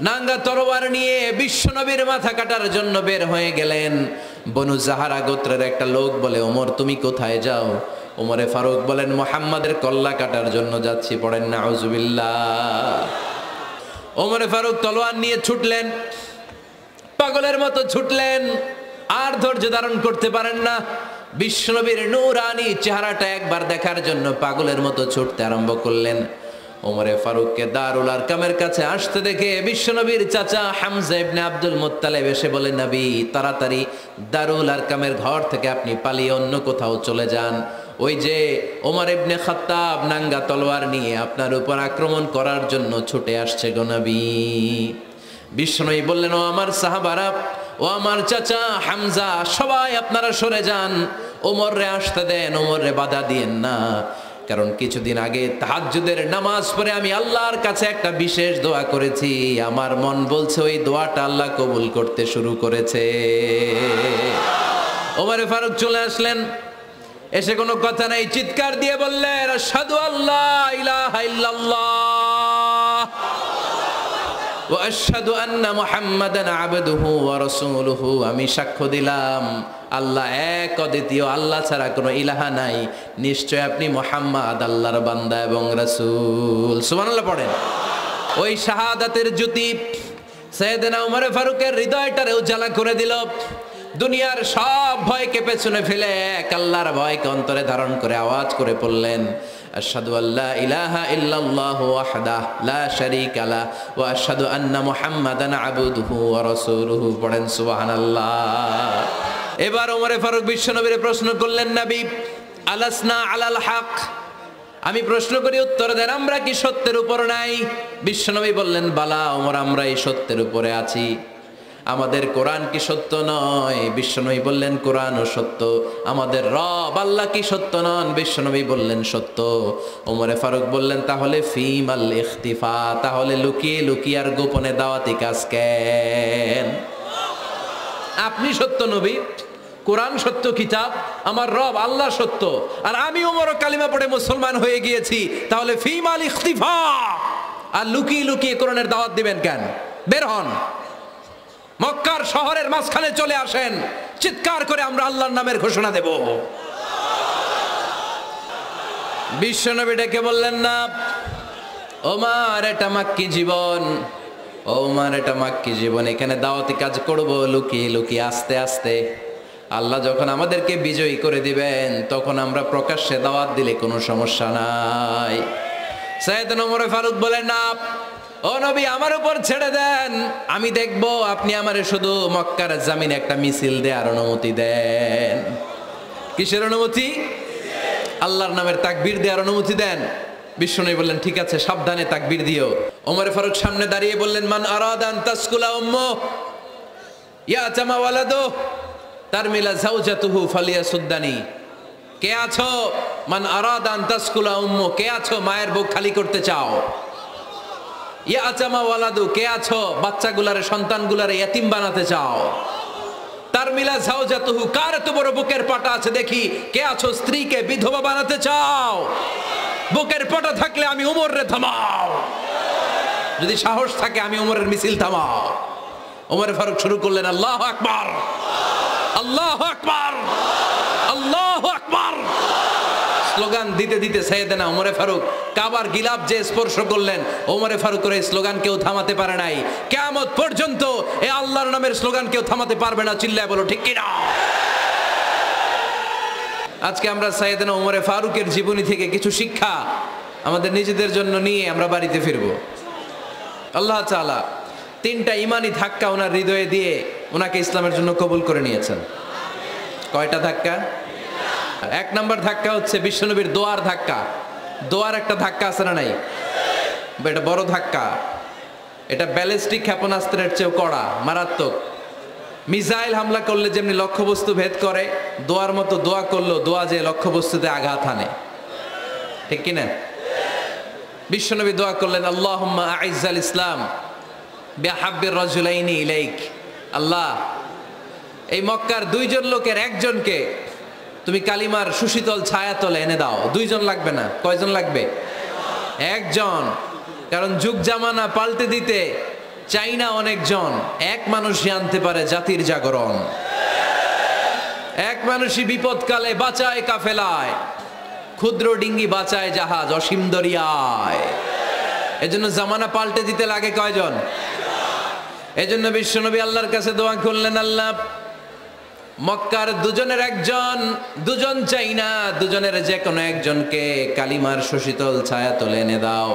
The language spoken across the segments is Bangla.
নাঙ্গা তরোয়ার নিয়ে বিশ্বনবীর মাথা কাটার জন্য বের হয়ে গেলেন। বনু জাহারা গোত্রের একটা লোক বলে, ওমর তুমি কোথায় যাও? ওমরে ফারুক বলেন, মুহাম্মাদের কল্লা কাটার জন্য যাচ্ছি। পড়েন নাউজুবিল্লাহ। ওমরে ফারুক তলোয়ার নিয়ে ছুটলেন, পাগলের মতো ছুটলেন, আর ধৈর্য ধারণ করতে পারেন না। বিশ্বনবীর নূরানি চেহারাটা একবার দেখার জন্য পাগলের মতো ছুটতে আরম্ভ করলেন। ওমরে ফারুককে দারুল আরকামের কাছে আসতে দেখে বিশ্বনবীর চাচা হামজা ইবনে আব্দুল মুত্তালিব এসে বলে, নবী তাড়াতাড়ি দারুল আরকামের ঘর থেকে আপনি পালিয়ে অন্য কোথাও চলে যান। ওই যে ওমর ইবনে খাত্তাব নাঙ্গা তলোয়ার নিয়ে আপনার উপর আক্রমণ করার জন্য ছুটে আসছে গো নবী। বিশ্বনবী বললেন, ও আমার সাহাবারা, ও আমার চাচা হামজা, সবাই আপনারা সরে যান, ওমররে আসতে দেন, ওমররে বাধা দিয়েন না। কারণ কিছুদিন আগে তাহাজ্জুদের নামাজ পড়ে আমি আল্লাহর কাছে একটা বিশেষ দোয়া করেছি, আমার মন বলছে ওই দোয়াটা আল্লাহ কবুল করতে শুরু করেছে। ওমরে ফারুক চলে আসলেন, এসে কোনো কথা নাই, চিৎকার দিয়ে বললেন, আশহাদু আল্লা ইলাহা ইল্লাল্লাহ ওয়া আশহাদু আন্না মুহাম্মাদান আবদুহু ওয়া রাসূলুহু। আমি সাক্ষ্য দিলাম আল্লাহ এক, অদ্বিতীয়, আল্লাহ ছাড়া কোনো ইলাহা নাই, নিশ্চয় আপনি মুহাম্মদ আল্লাহর বান্দা এবং রাসূল। সুবহানাল্লাহ পড়েন। ওই শাহাদাতের জ্যোতি সাইয়েদনা ওমর ফারুকের হৃদয়টারে উজালা করে দিল। দুনিয়ার সব ভয়কে পেছনে ফেলে এক আল্লাহর ভয়কে অন্তরে ধারণ করে আওয়াজ করে পড়লেন, আশহাদু আল্লা ইলাহা ইল্লাল্লাহু ওয়াহদাহু লা শারীকা লাহু ওয়া আশহাদু আন্না মুহাম্মাদান আবদুহু ওয়া রাসূলুহু। পড়েন সুবহানাল্লাহ। এবার ওমরে ফারুক বিশ্বনবীর প্রশ্ন করলেন, নবী আলাসনা আলাল হক, আমি প্রশ্ন করি উত্তর দেন, আমরা কি সত্যের উপর নাই? বিশ্বনবী বললেন, বালা ওমর, আমরা এই সত্যের উপরে আছি। আমাদের কোরআন কি সত্য নয়? বিশ্বনবী বললেন, কোরআনও সত্য। আমাদের রব আল্লাহ কি সত্য নন? বিশ্বনবী বললেন, সত্য। ওমরে ফারুক বললেন, তাহলে ফিমাল ইখতিফা, তাহলে লুকিয়ে লুকিয়ে আর গোপনে দাওয়াতি কাজ কেন? আপনি সত্য নবী, কোরআন সত্য কিতাব, আমার রব আল্লাহ সত্য, আর আমি ওমরও কালিমা পড়ে মুসলমান হয়ে গিয়েছি, তাহলে ফিমাল ইখতিফা, আর লুকিয়ে লুকিয়ে কোরআনের দাওয়াত দিবেন কেন? বের হন, মক্কার শহরের মাঝখানে চলে আসেন, চিৎকার করে আমরা আল্লাহর নামের ঘোষণা দেব। বিশ্বনবী ডেকে বললেন, না ওমর, এটা মাক্কি জীবন, ওমর এটা মাক্কি জীবন, এখানে দাওয়াতি কাজ করব লুকিয়ে লুকিয়ে, আস্তে আস্তে। আল্লাহ যখন আমাদেরকে বিজয়ী করে দিবেন তখন আমরা প্রকাশ্যে দাওয়াত দিলে কোনো সমস্যা নাই। সাইয়েদনা ওমর ফারুক বলেন, না ও নবী, আমার উপর ছেড়ে দেন, আমি দেখব, আপনি আমারে শুধু মক্কার জামিনে একটা মিছিল দেওয়ার অনুমতি দেন। কিসের অনুমতি? আল্লাহর নামের তাকবীর দেওয়ার অনুমতি দেন। বিশ্বনবী বললেন, ঠিক আছে, সাবধানে তাকবীর দিও। ওমর ফারুক সামনে দাঁড়িয়ে বললেন, মান আরাদা আন তাসকুলা উম্মু ইয়াতামা ওয়ালাদু তারমিলা যাওজাতুহু ফালিয়াসুদ্দানি। কে আছো? মান আরাদা আন তাসকুলা উম্মু, কে আছো মায়ের বুক খালি করতে চাও? ইয়াতামা ওয়ালাদু, কে আছো বাচ্চাগুলারে, সন্তানগুলারে ইয়াতিম বানাতে চাও? তারমিলা যাওজাতুহু, কার এত বড় বুকের পাটা আছে দেখি, কে আছো স্ত্রীকে বিধবা বানাতে চাও? বুকের পাটা থাকলে আমি ওমরে থামাও, যদি সাহস থাকে আমি ওমরের মিছিল থামাও। ওমর ফারুক শুরু করলেন, আল্লাহু আকবার, আল্লাহু আকবার, আল্লাহু আকবার। স্লোগান দিতে দিতে সাইয়েদনা ওমর ফারুক কাবার গিলাফ যে স্পর্শ করলেন, ওমর ফারুকের এই স্লোগান কেউ থামাতে পারে নাই। কিয়ামত পর্যন্ত এই আল্লাহর নামের স্লোগান কেউ থামাতে পারবে না। চিল্লায় বলো ঠিক কিনা? আজকে আমরা সাইয়েদনা ওমর ফারুকের জীবনী থেকে কিছু শিক্ষা আমাদের নিজেদের জন্য নিয়ে আমরা বাড়িতে ফিরবো। আল্লাহ তাআলা তিনটা ইমানি ধাক্কা ওনার হৃদয়ে দিয়ে ওনাকে ইসলামের জন্য কবুল করে নিয়েছেন। কয়টা ধাক্কা? এক নম্বর ধাক্কা হচ্ছে বিশ্বনবীর দোয়ার ধাক্কা। দোয়ার একটা ধাক্কা আছে না নাই? এটা বড় ধাক্কা, এটা ব্যালিস্টিক ক্ষেপণাস্ত্রের চেয়েও কড়া, মারাত্মক। মিসাইল হামলা করলে যেমনি লক্ষ্যবস্তু ভেদ করে, দোয়ার মতো দোয়া করলো, দোয়া যে লক্ষ্যবস্তুতে আঘাত হানে, ঠিক কিনা? বিশ্বনবী দোয়া করলেন, আল্লাহুম্মা আইজ্জাল ইসলাম বিহাব্বির রাজুলাইনি ইলাইক। আল্লাহ, এই মক্কার দুইজন লোকের একজনকে তুমি কালিমার সুশীতল ছায়াতলে এনে দাও। দুইজন লাগবে না, কয়জন লাগবে? একজন। কারণ যুগ জামানা পাল্টে দিতে চাই না অনেকজন, এক মানুষই আনতে পারে জাতির জাগরণ। এক মানুষই বিপদকালে বাঁচায় কাফেলায়, ক্ষুদ্র ডিঙ্গি বাঁচায় জাহাজ অসীম দরিয়ায়। এজন্য জামানা পাল্টে দিতে লাগে কয়জন? এজন্য বিশ্বনবী আল্লাহর কাছে দোয়া করলেন, আল্লাহ মক্কার দুজনের একজন, দুজন চাই না, দুজনের যে কোনো একজনকে কালিমার সুশীতল ছায়া তুলে এনে দাও।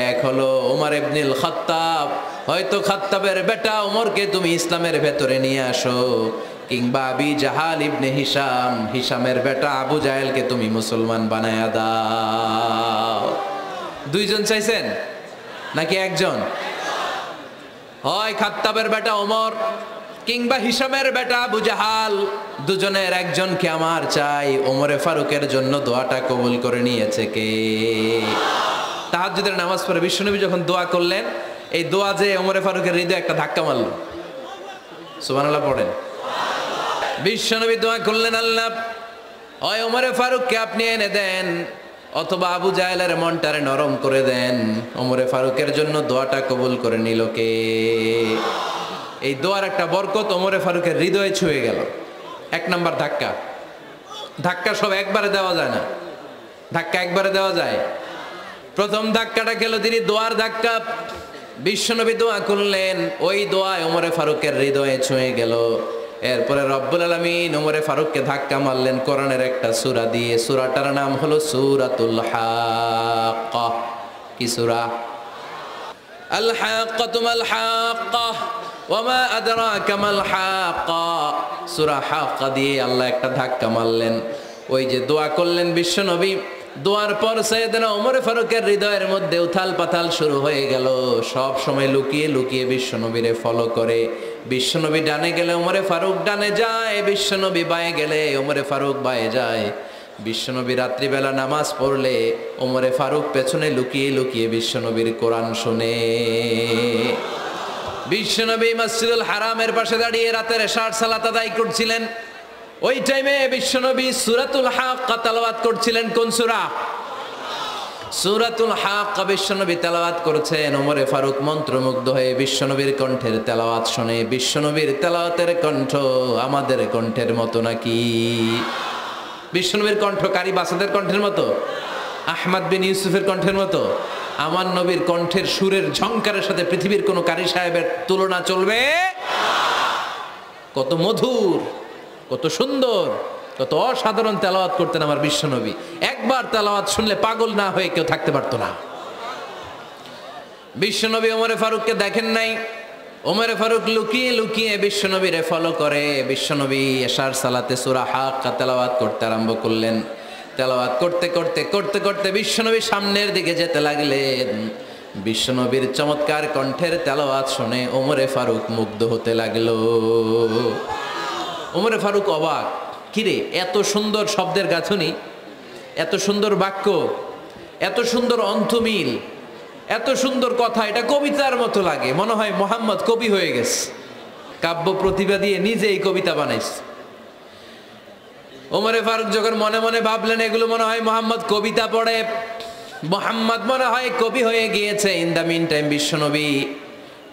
এক হলো ওমর ইবনুল খাত্তাব, হয়তো খাত্তাবের বেটা ওমরকে তুমি ইসলামের ভেতরে নিয়ে আসো, কিংবা আবি জাহাল ইবনে হিশাম, হিশামের বেটা আবু জাহেলকে তুমি মুসলমান বানায়া দাও। দুইজন চাইছেন নাকি একজন? হয় খাত্তাবের বেটা ওমর কিংবা হিশামের বেটা আবু জাহাল, দুজনের একজনকে আমার চাই। ওমরে ফারুকের জন্য দোয়াটা কবুল করে নিয়েছে কে? তাহাজ্জুদের নামাজ পড়ে বিশ্বনবী যখন দোয়া করলেন, এই দোয়া যে ওমরে ফারুকের হৃদয়ে একটা ধাক্কা মারল। সুবহানাল্লাহ পড়েন। বিশ্বনবী দোয়া করলেন, আল্লাহ হয় ওমরে ফারুককে আপনি এনে দেন, অথবা আবু জাহেলের মনটারে নরম করে দেন। ওমরে ফারুকের জন্য দোয়াটা কবুল করে নিল কে? এই দোয়ার একটা বরকত ওমরে ফারুকের হৃদয়ে ছুঁয়ে গেল। এক নাম্বার ধাক্কা। ধাক্কা সব একবারে দেওয়া যায় না, ধাক্কা একবারে দেওয়া যায়। প্রথম ধাক্কাটা গেল তিনি দোয়ার ধাক্কা। বিশ্বনবী দোয়া করলেন, ওই দোয়ায় ওমরে ফারুকের হৃদয়ে ছুঁয়ে গেল। এরপরে রব্বুল আলামিন ওমরে ফারুককে ধাক্কা মারলেন কোরআনের একটা সূরা দিয়ে। সূরাটার নাম হলো সূরাতুল হাক্কা। কি সূরা? আল হাক্কাতু মাল হাক্কা ওয়া মা আদরাকা মাল হাক্কা। সূরা হাক্কা দিয়ে আল্লাহ একটা ধাক্কা মারলেন। ওই যে দোয়া করলেন বিশ্বনবী, দোয়ার পর সাইয়েদনা ওমরে ফারুকের হৃদয়ের মধ্যে উথাল পাথাল শুরু হয়ে গেল। সব সময় লুকিয়ে লুকিয়ে বিশ্বনবীরে ফলো করে। বিশ্বনবী ডানে গেলে ওমরে ফারুক ডানে যায়, বিশ্বনবী বায়ে গেলে ওমরে ফারুক বায়ে যায়। বিশ্বনবী রাত্রিবেলা নামাজ পড়লে ওমরে ফারুক পেছনে লুকিয়ে লুকিয়ে বিশ্বনবীর কোরআন শুনে। বিশ্বনবী মসজিদুল হারামের পাশে দাঁড়িয়ে রাতের এশার সালাত আদায় করছিলেন। ওই টাইমে বিশ্বনবী সূরাতুল হাক্কা তেলাওয়াত করছিলেন। কোন সূরা? সূরাতুল হাক্কা বিশ্বনবী তেলাওয়াত করেছেন। ওমরে ফারুক মন্ত্রমুগ্ধ হয়ে বিশ্বনবীর কণ্ঠের তেলাওয়াত শুনে। বিশ্বনবীর তেলাওয়াতের কণ্ঠ আমাদের কণ্ঠের মতো নাকি? বিশ্বনবীর কণ্ঠ কারি বাসাদের কণ্ঠের মতো? আহমদ বিন ইউসুফের কণ্ঠের মতো? আমার নবীর কণ্ঠের সুরের ঝংকারের সাথে পৃথিবীর কোনো কারি সাহেবের তুলনা চলবে? কত মধুর, কত সুন্দর, কত অসাধারণ তেলাওয়াত করতেন আমার বিশ্বনবী। একবার তেলাওয়াত শুনলে পাগল না হয়ে কেউ থাকতে পারতো না। বিশ্বনবী ওমরে ফারুককে দেখেন নাই। ওমরে ফারুক লুকিয়ে লুকিয়ে বিশ্বনবীরে ফলো করে। বিশ্বনবী এশার সালাতে সূরা হাক্কা তেলাওয়াত করতে আরম্ভ করলেন। তেলাওয়াত করতে করতে করতে করতে বিশ্বনবী সামনের দিকে যেতে লাগলেন। বিশ্বনবীর চমৎকার কণ্ঠের তেলাওয়াত শুনে ওমরে ফারুক মুগ্ধ হতে লাগলো। ওমরে ফারুক অবাক, কিরে এত সুন্দর শব্দের গাঁথনি, এত সুন্দর বাক্য, এত সুন্দর অন্তমিল, এত সুন্দর কথা, এটা কবিতার মতো লাগে। মনে হয় মোহাম্মদ কবি হয়ে গেছে, কাব্য প্রতিভা দিয়ে নিজেই কবিতা বানাইছে। ওমরে ফারুক যখন মনে মনে ভাবলেন এগুলো মনে হয় মোহাম্মদ কবিতা পড়ে, মোহাম্মদ মনে হয় কবি হয়ে গিয়েছে। ইন দ্য মিন টাইম বিশ্বনবী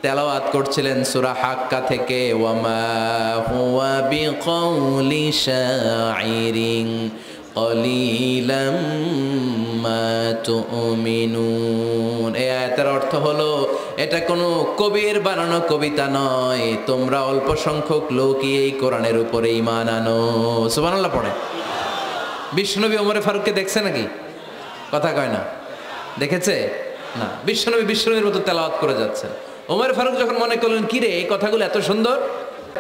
তেলাওয়াত করছিলেন সূরা হাক্কা থেকে, ওয়ামা হুয়া বিকাউলি শাইরিন কলিলাম মা তুমিনুন। এই আয়াতের অর্থ হলো এটা কোনো কবির বানানো কবিতা নয়, তোমরা অল্প সংখ্যক লোকই এই কোরআনের উপরে ঈমান আনো। সুবহানাল্লাহ পড়ে। বিশ্বনবী ওমরে ফারুককে দেখছে নাকি? কথা কয় না, দেখেছে না? বিশ্বনবীর মতো তেলাওয়াত করে যাচ্ছেন। ওমর ফারুক যখন মনে করলেন কিরে এই কথাগুলো এত সুন্দর,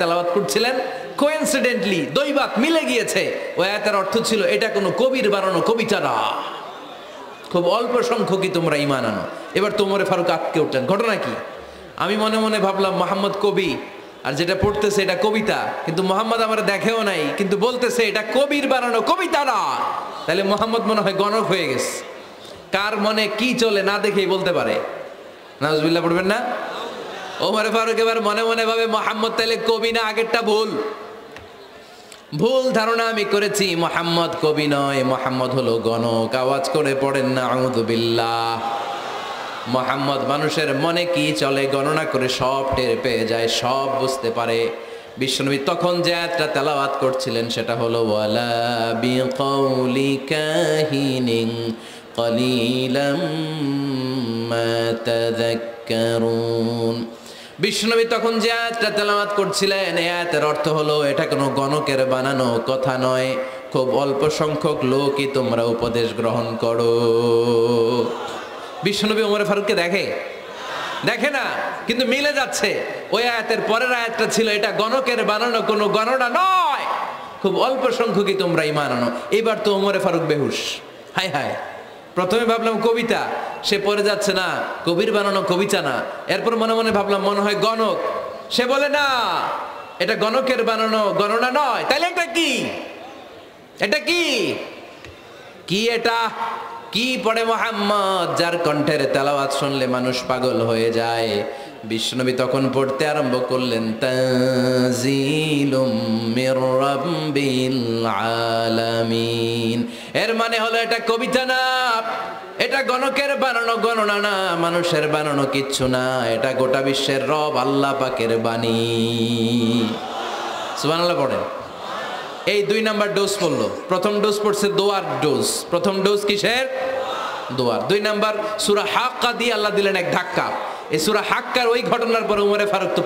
তেলাওয়াত করছিলেন, কোইন্সিডেন্টলি দৈবাত মিলে গিয়েছে। ওই আয়াতের অর্থ ছিল এটা কোনো কবির বানানো কবিতা না, খুব অল্প সংখ্যকই তোমরা ঈমান আনো। এবার তো ওমর ফারুক আটকে উঠলেন, ঘটনা কি? আমি মনে মনে ভাবলাম মোহাম্মদ কবি, আর যেটা পড়তেছে এটা কবিতা, কিন্তু মোহাম্মদ আমার দেখেও নাই, কিন্তু বলতেছে এটা কবির বানানো কবিতা না। তাহলে মোহাম্মদ মনে হয় গণক হয়ে গেছে। কার মনে কি চলে না দেখেই বলতে পারে। নাউজুবিল্লাহ পড়বেন না? ওমর ফারুক এবার মনে মনে ভাবে মোহাম্মদ তাহলে কবি না, আগেরটা ভুল, ভুল ধারণা আমি করেছি। মোহাম্মদ কবি নয়, মোহাম্মদ হলো গণক। আওয়াজ করে পড়েন না আউযু বিল্লাহ। মুহাম্মদ মানুষের মনে কি চলে গণনা করে সব টের পেয়ে যায়, সব বুঝতে পারে। বিশ্বনবী তখন যে আয়াতটা তেলাওয়াত করছিলেন সেটা হলো ওয়ালা বিকাউলি কাহিনিন কলিলাম মা তাযাক্কারুন। বিশ্বনবী তখন যে আয়াতটা তেলাওয়াত করছিলেন এই আয়াতের অর্থ হলো এটা কোনো গণকের বানানো কথা নয়, খুব অল্প সংখ্যক লোকই তোমরা উপদেশ গ্রহণ করো। বিশ্বনবী ওমর ফারুককে দেখে না, কিন্তু মিলে যাচ্ছে। ওই আয়াতের পরের আয়াতটা ছিল এটা গণকের বানানো কোনো গণনা নয়, খুব অল্প সংখ্যকই তোমরা ঈমান আনো। এবার তো ওমর ফারুক বেহুশ। হায় হায়, প্রথমে ভাবলাম কবিতা, সে পড়ে যাচ্ছে না কবির বানানো কবিতা না। এরপর মনে মনে ভাবলাম মনে হয় গণক, সে বলে না এটা গণকের বানানো গণনা নয়। তাইলে এটা কি? এটা কি কি এটা কি পড়ে মুহাম্মদ, যার কণ্ঠের তেলাওয়াত শুনলে মানুষ পাগল হয়ে যায়। বিশ্বনবী তখন পড়তে আরম্ভ করলেন তানজিলুম মির রাব্বিল আলামিন। এর মানে হলো এটা কবিতা না, এটা গণকের বানানো গণনা না, মানুষের বানানো কিচ্ছু না, এটা গোটা বিশ্বের রব আল্লাহ পাকের বাণী। সুবহানাল্লাহ পড়েন। এই 2 নাম্বার ডোজ পড়লো। প্রথম ডোজ পড়ছে দোয়ার ডোজ। প্রথম ডোজ কিসের? দোয়ার। 2 নাম্বার সূরা হাক্কা দিয়ে আল্লাহ দিলেন এক ধাক্কা। এই সূরা হাক্কার ওই ঘটনার পরে ওমরে ফারুক তো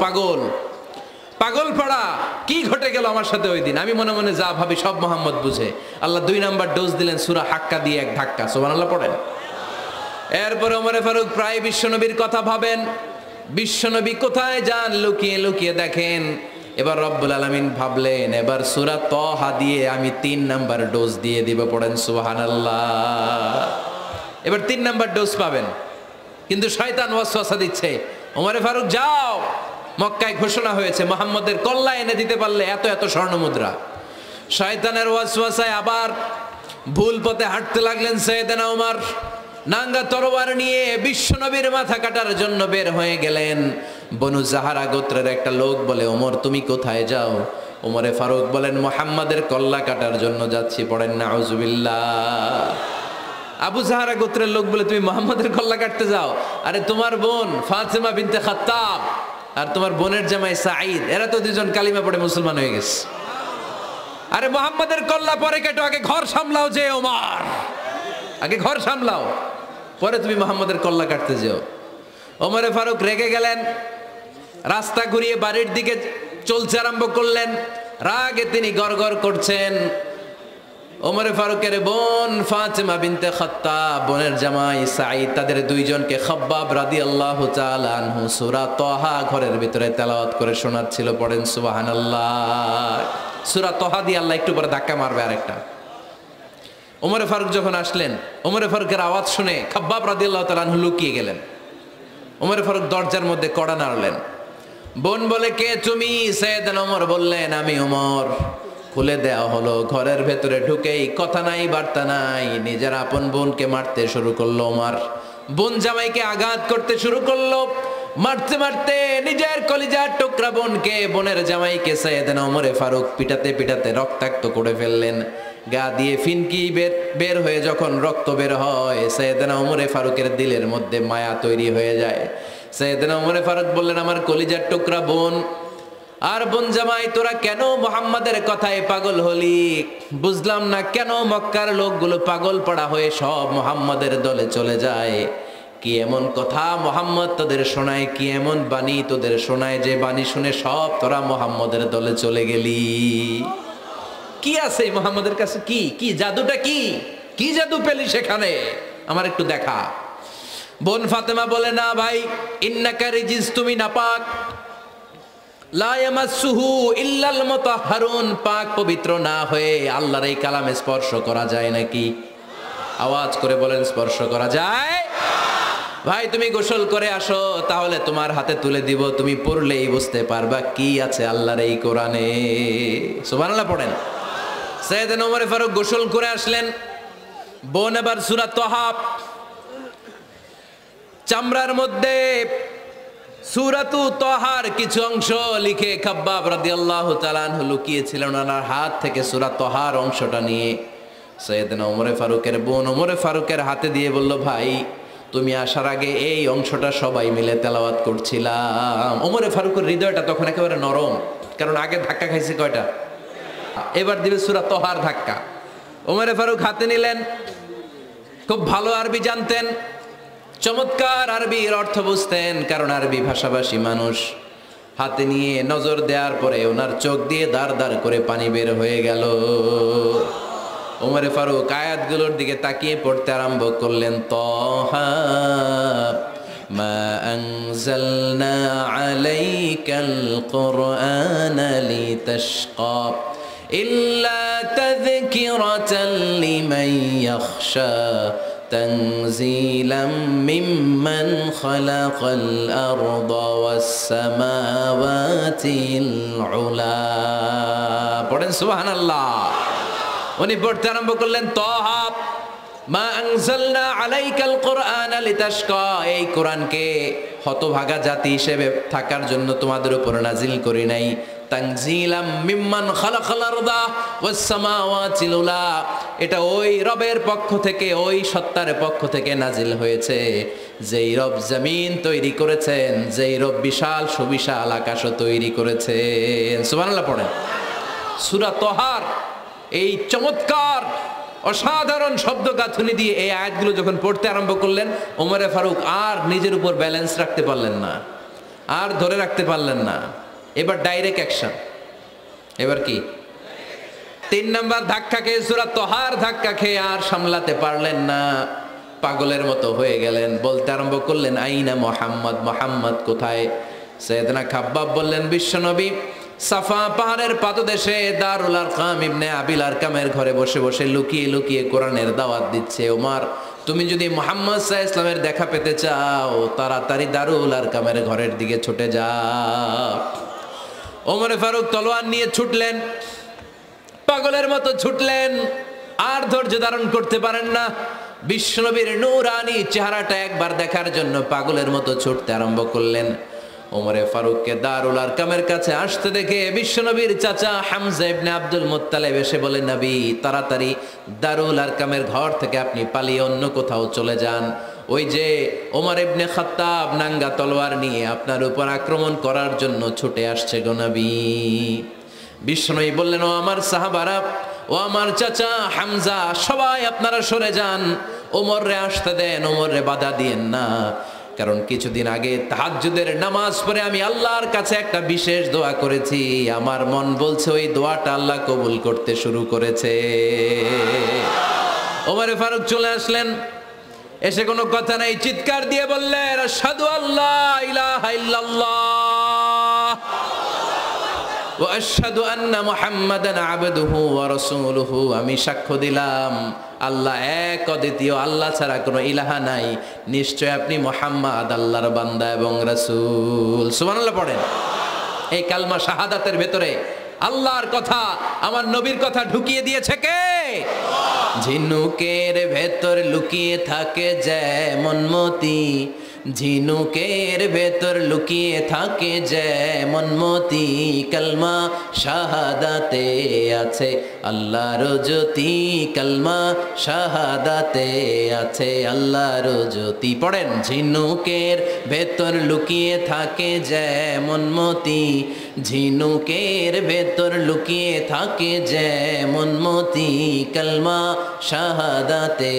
পাগল পড়া, কি ঘটে গেল আমার সাথে ওই দিন, আমি মনে মনে যা ভাবি সব মুহাম্মদ বুঝে। আল্লাহ 2 নাম্বার ডোজ দিলেন সূরা হাক্কা দিয়ে এক ধাক্কা। সুবহানাল্লাহ পড়েন। এরপরে ওমরে ফারুক প্রায় বিশ্বনবীর কথা ভাবেন, বিশ্বনবী কোথায় যান লুকিয়ে লুকিয়ে দেখেন। এবার রব্বুল আলামিন ভাবলেন এবার সূরা তাহা দিয়ে আমি 3 নাম্বার ডোজ দিয়ে দিব। পড়েন সুবহানাল্লাহ। এবার 3 নাম্বার ডোজ পাবেন, কিন্তু শয়তান ওয়াসওয়াসা দিচ্ছে, ওমরে ফারুক যাও, মক্কায় ঘোষণা হয়েছে মুহাম্মদের কল্লা এনে দিতে পারলে এত এত স্বর্ণ মুদ্রা। শয়তানের ওয়াসওয়াসায় আবার ভুল পথে হাঁটতে লাগলেন সাইয়েদনা ওমর। নাঙ্গা তরবার নিয়ে বিশ্বনবীর মাথা কাটার জন্য বের হয়ে গেলেন। বনু জাহারা গোত্রের একটা লোক বলে ওমর তুমি কোথায় যাও? ওমরে ফারুক বলেন মুহাম্মাদের কল্লা কাটার জন্য যাচ্ছি। পড়েন নাউজুবিল্লাহ। আবু জাহারা গোত্রের লোক বলে তুমি মুহাম্মাদের কল্লা কাটতে যাও? আরে তোমার বোন ফাতেমা বিনতে খাত্তাব আর তোমার বোনের জামাই সাঈদ, এরা তো 2জন কালিমা পড়ে মুসলমান হয়ে গেছে। আরে মুহাম্মাদের কল্লা পরে কেটো, আগে ঘর সামলাও। যে ওমর আগে ঘর সামলাও, পরে তুমি মুহাম্মাদের কল্লা কাটতে যাও। ওমরে ফারুক রেগে গেলেন, রাস্তা ঘুরিয়ে বাড়ির দিকে চলতে আরম্ভ করলেন। রাগে তিনি গড়গড় করছেন। ওমরে ফারুকের বোন ফাতেমা বিনতে খাত্তাব, বোনের জামাই সাঈদ, তাদের 2 জনকে খাব্বাব রাদিয়াল্লাহু তাআলা আনহু সূরা তাহা ঘরের ভিতরে তেলাওয়াত করে শোনাচ্ছিল। পড়েন সুবহানাল্লাহ। সূরা তাহা দিয়ে আল্লাহ একটু পরে ধাক্কা মারবে আরেকটা। ওমরে ফারুক যখন আসলেন, ওমরে ফারুকের আওয়াজ শুনে খাব্বাব রাদিয়াল্লাহু তাআলা আনহু লুকিয়ে গেলেন। ওমরে ফারুক দরজার মধ্যে কড়া নাড়লেন। বোন বলে কে তুমি? সাইয়েদনা ওমর বললেন আমি ওমর। খুলে দেওয়া হলো। ঘরের ভেতরে ঢুকেই কথা নাই বার্তা নাই, নিজের আপন বোনকে মারতে শুরু করলো ওমর। বোন জামাইকে আঘাত করতে শুরু করলো। মারতে মারতে নিজের কলিজার টুকরা বোনকে, বোনের জামাইকে সাইয়েদনা ওমরে ফারুক পিটাতে পিটাতে রক্তাক্ত করে ফেললেন। গা দিয়ে ফিনকি বের হয়ে যখন রক্ত বের হয়, সাইয়েদনা ওমরে ফারুকের দিলের মধ্যে মায়া তৈরি হয়ে যায়। সাইয়েদনা ওমরে ফারুক বললেন আমার কলিজার টুকরা বোন আর বোন জামাই, তোরা কেন মুহাম্মাদের কথায় পাগল হলি? বুঝলাম না কেন মক্কার লোকগুলো পাগল পড়া হয়ে সব মুহাম্মাদের দলে চলে যায়। কি এমন কথা মুহাম্মদ তোদের শোনায়, কি এমন বাণী তোদের শোনায় যে বাণী শুনে সব তোরা মুহাম্মাদের দলে চলে গেলি? কি আছে মুহাম্মাদের কাছে? কি কি জাদুটা? কি জাদু পেলি সেখানে? আমার একটু দেখা। বোন ফাতেমা বলে না ভাই, ইন্নাকা রিজিস, তুমি নাপাক। লা ইয়ামাসসুহু ইল্লাল মুতাহহারুন, পাক পবিত্র না হয়ে আল্লাহর এই কালামে স্পর্শ করা যায় নাকি? আওয়াজ করে বলেন স্পর্শ করা যায়? ভাই তুমি গোসল করে আসো, তাহলে তোমার হাতে তুলে দিব, তুমি পড়লেই বুঝতে পারবা কি আছে আল্লাহর এই কোরআনে। সুবহানাল্লাহ পড়েন। সাইয়েদনা ওমর ফারুক গোসল করে আসলেন। বোন এবার সূরা তাহা চামড়ার মধ্যে সূরাতু তাহার কিছু অংশ লিখে খাব্বাব রাদিয়াল্লাহু তাআলা আনহু লুকিয়েছিলেন। ওনার হাত থেকে সূরা তাহার অংশটা নিয়ে সাইয়েদনা ওমরে ফারুকের বোন ওমরে ফারুকের হাতে দিয়ে বলল ভাই তুমি আসার আগে এই অংশটা সবাই মিলে তেলাওয়াত করছিলাম। ওমরে ফারুকের হৃদয়টা তখন একেবারে নরম, কারণ আগে ধাক্কা খাইছে কয়টা, এবার দিবে সূরা তহার ধাক্কা। ওমরে ফারুক হাতে নিলেন, খুব ভালো আরবি জানতেন, চমৎকার আরবির অর্থ বুঝতেন, কারণ আরবি ভাষাভাষী মানুষ। হাতে নিয়ে নজর দেওয়ার পরে ওনার চোখ দিয়ে দাঁড় দাঁড় করে পানি বের হয়ে গেল। ওমরে ফারুক আয়াতগুলোর দিকে তাকিয়ে পড়তে আরম্ভ করলেন, তহা মা আনজালনা আলাইকাল কুরআনা লিতাশকা ইল্লা তাযকিরাতাল লিমান ইয়াখশা তানজিলাম মিম্মান খালাকাল আরদা ওয়াস সামাওয়াতিল উলা। পড়েন সুবহানাল্লাহ। উনি পড়তে আরম্ভ করলেন, তহা মা আনজালনা আলাইকাল কুরআনা লিতাশকা, এই কোরআনকে হতভাগা জাতি হিসেবে থাকার জন্য তোমাদের উপর নাজিল করি নাই। তানজিলাম মিম্মান খালাকাল আরদা ওয়াস সামাওয়াতিল উলা, এটা ওই রবের পক্ষ থেকে, ওই সত্তার পক্ষ থেকে নাজিল হয়েছে যেই রব জমিন তৈরি করেছেন, যেই রব বিশাল সুবিশাল আকাশও তৈরি করেছেন। সুবহানাল্লাহ পড়েন। সূরা তহার এই চমৎকার অসাধারণ শব্দ গাঁথুনি দিয়ে এই আয়াতগুলো যখন পড়তে আরম্ভ করলেন, ওমরে ফারুক আর নিজের উপর ব্যালেন্স রাখতে পারলেন না, আর ধরে রাখতে পারলেন না। এবার ডাইরেক্ট অ্যাকশন। এবার কি 3 নাম্বার ধাক্কা খেয়ে, সূরা তহার ধাক্কা খেয়ে আর সামলাতে পারলেন না, পাগলের মতো হয়ে গেলেন। বলতে আরম্ভ করলেন, আইনা মুহাম্মদ, মুহাম্মদ কোথায়? সাইয়েদনা খাব্বাব বললেন, বিশ্বনবী সাফা পাহাড়ের পাদদেশে দারুল আরকাম ইবনে আবিল আরকামের ঘরে বসে বসে লুকিয়ে লুকিয়ে কোরআনের দাওয়াত দিচ্ছে। ওমর, তুমি যদি মুহাম্মদ সাল্লাল্লাহু আলাইহি ওয়াসাল্লামের দেখা পেতে চাও, তাড়াতাড়ি দারুল আরকামের ঘরের দিকে ছুটে যাও। ওমরে ফারুক তলোয়ার নিয়ে ছুটলেন, পাগলের মতো ছুটলেন, আর ধৈর্য ধারণ করতে পারেন না। বিশ্বনবীর নূরানি চেহারাটা একবার দেখার জন্য পাগলের মতো ছুটতে আরম্ভ করলেন। ওমরে ফারুককে দারুল আরকামের কাছে আসতে দেখে বিশ্বনবীর চাচা হামজা ইবনে আব্দুল মুত্তালিব এসে বলেন, নবী তাড়াতাড়ি দারুল আরকামের ঘর থেকে আপনি পালিয়ে অন্য কোথাও চলে যান। ওই যে ওমর ইবনে খাত্তাব নাঙ্গা তলোয়ার নিয়ে আপনার উপর আক্রমণ করার জন্য ছুটে আসছে গো নবী। বিশ্বনবী বললেন, ও আমার সাহাবারা, ও আমার চাচা হামজা, সবাই আপনারা সরে যান, ওমররে আসতে দেন, ওমররে বাধা দিয়েন না। কারণ কিছুদিন আগে তাহাজ্জুদের নামাজ পড়ে আমি আল্লাহর কাছে একটা বিশেষ দোয়া করেছি, আমার মন বলছে ওই দোয়াটা আল্লাহ কবুল করতে শুরু করেছে। ওমরে ফারুক চলে আসলেন, এসে কোনো কথা নাই, চিৎকার দিয়ে বললেন, আশহাদু আল্লা ইলাহা ইল্লাল্লাহ ওয়া আশহাদু আন্না মুহাম্মাদান আবদুহু ওয়া রাসূলুহু, আমি সাক্ষ্য দিলাম আল্লাহ এক, অদ্বিতীয়, আল্লাহ ছাড়া কোনো ইলাহা নাই, নিশ্চয় আপনি মুহাম্মদ আল্লাহর বান্দা এবং রাসূল। সুবহানাল্লাহ পড়েন। এই কালমা শাহাদাতের ভেতরে আল্লাহর কথা, আমার নবীর কথা ঢুকিয়ে দিয়েছে কে? ঝিনুকের ভেতর লুকিয়ে থাকে যেমন মতি, ঝিনুকের ভেতর লুকিয়ে থাকে যেমন মতি, কালমা শাহাদাতে আছে আল্লাহর জ্যোতি, কালমা শাহাদাতে আছে আল্লাহর জ্যোতি। পড়েন, ঝিনুকের ভেতর লুকিয়ে থাকে যেমন মতি, ঝিনুকের ভেতর লুকিয়ে থাকে যেমন মতি, কালমা শাহাদাতে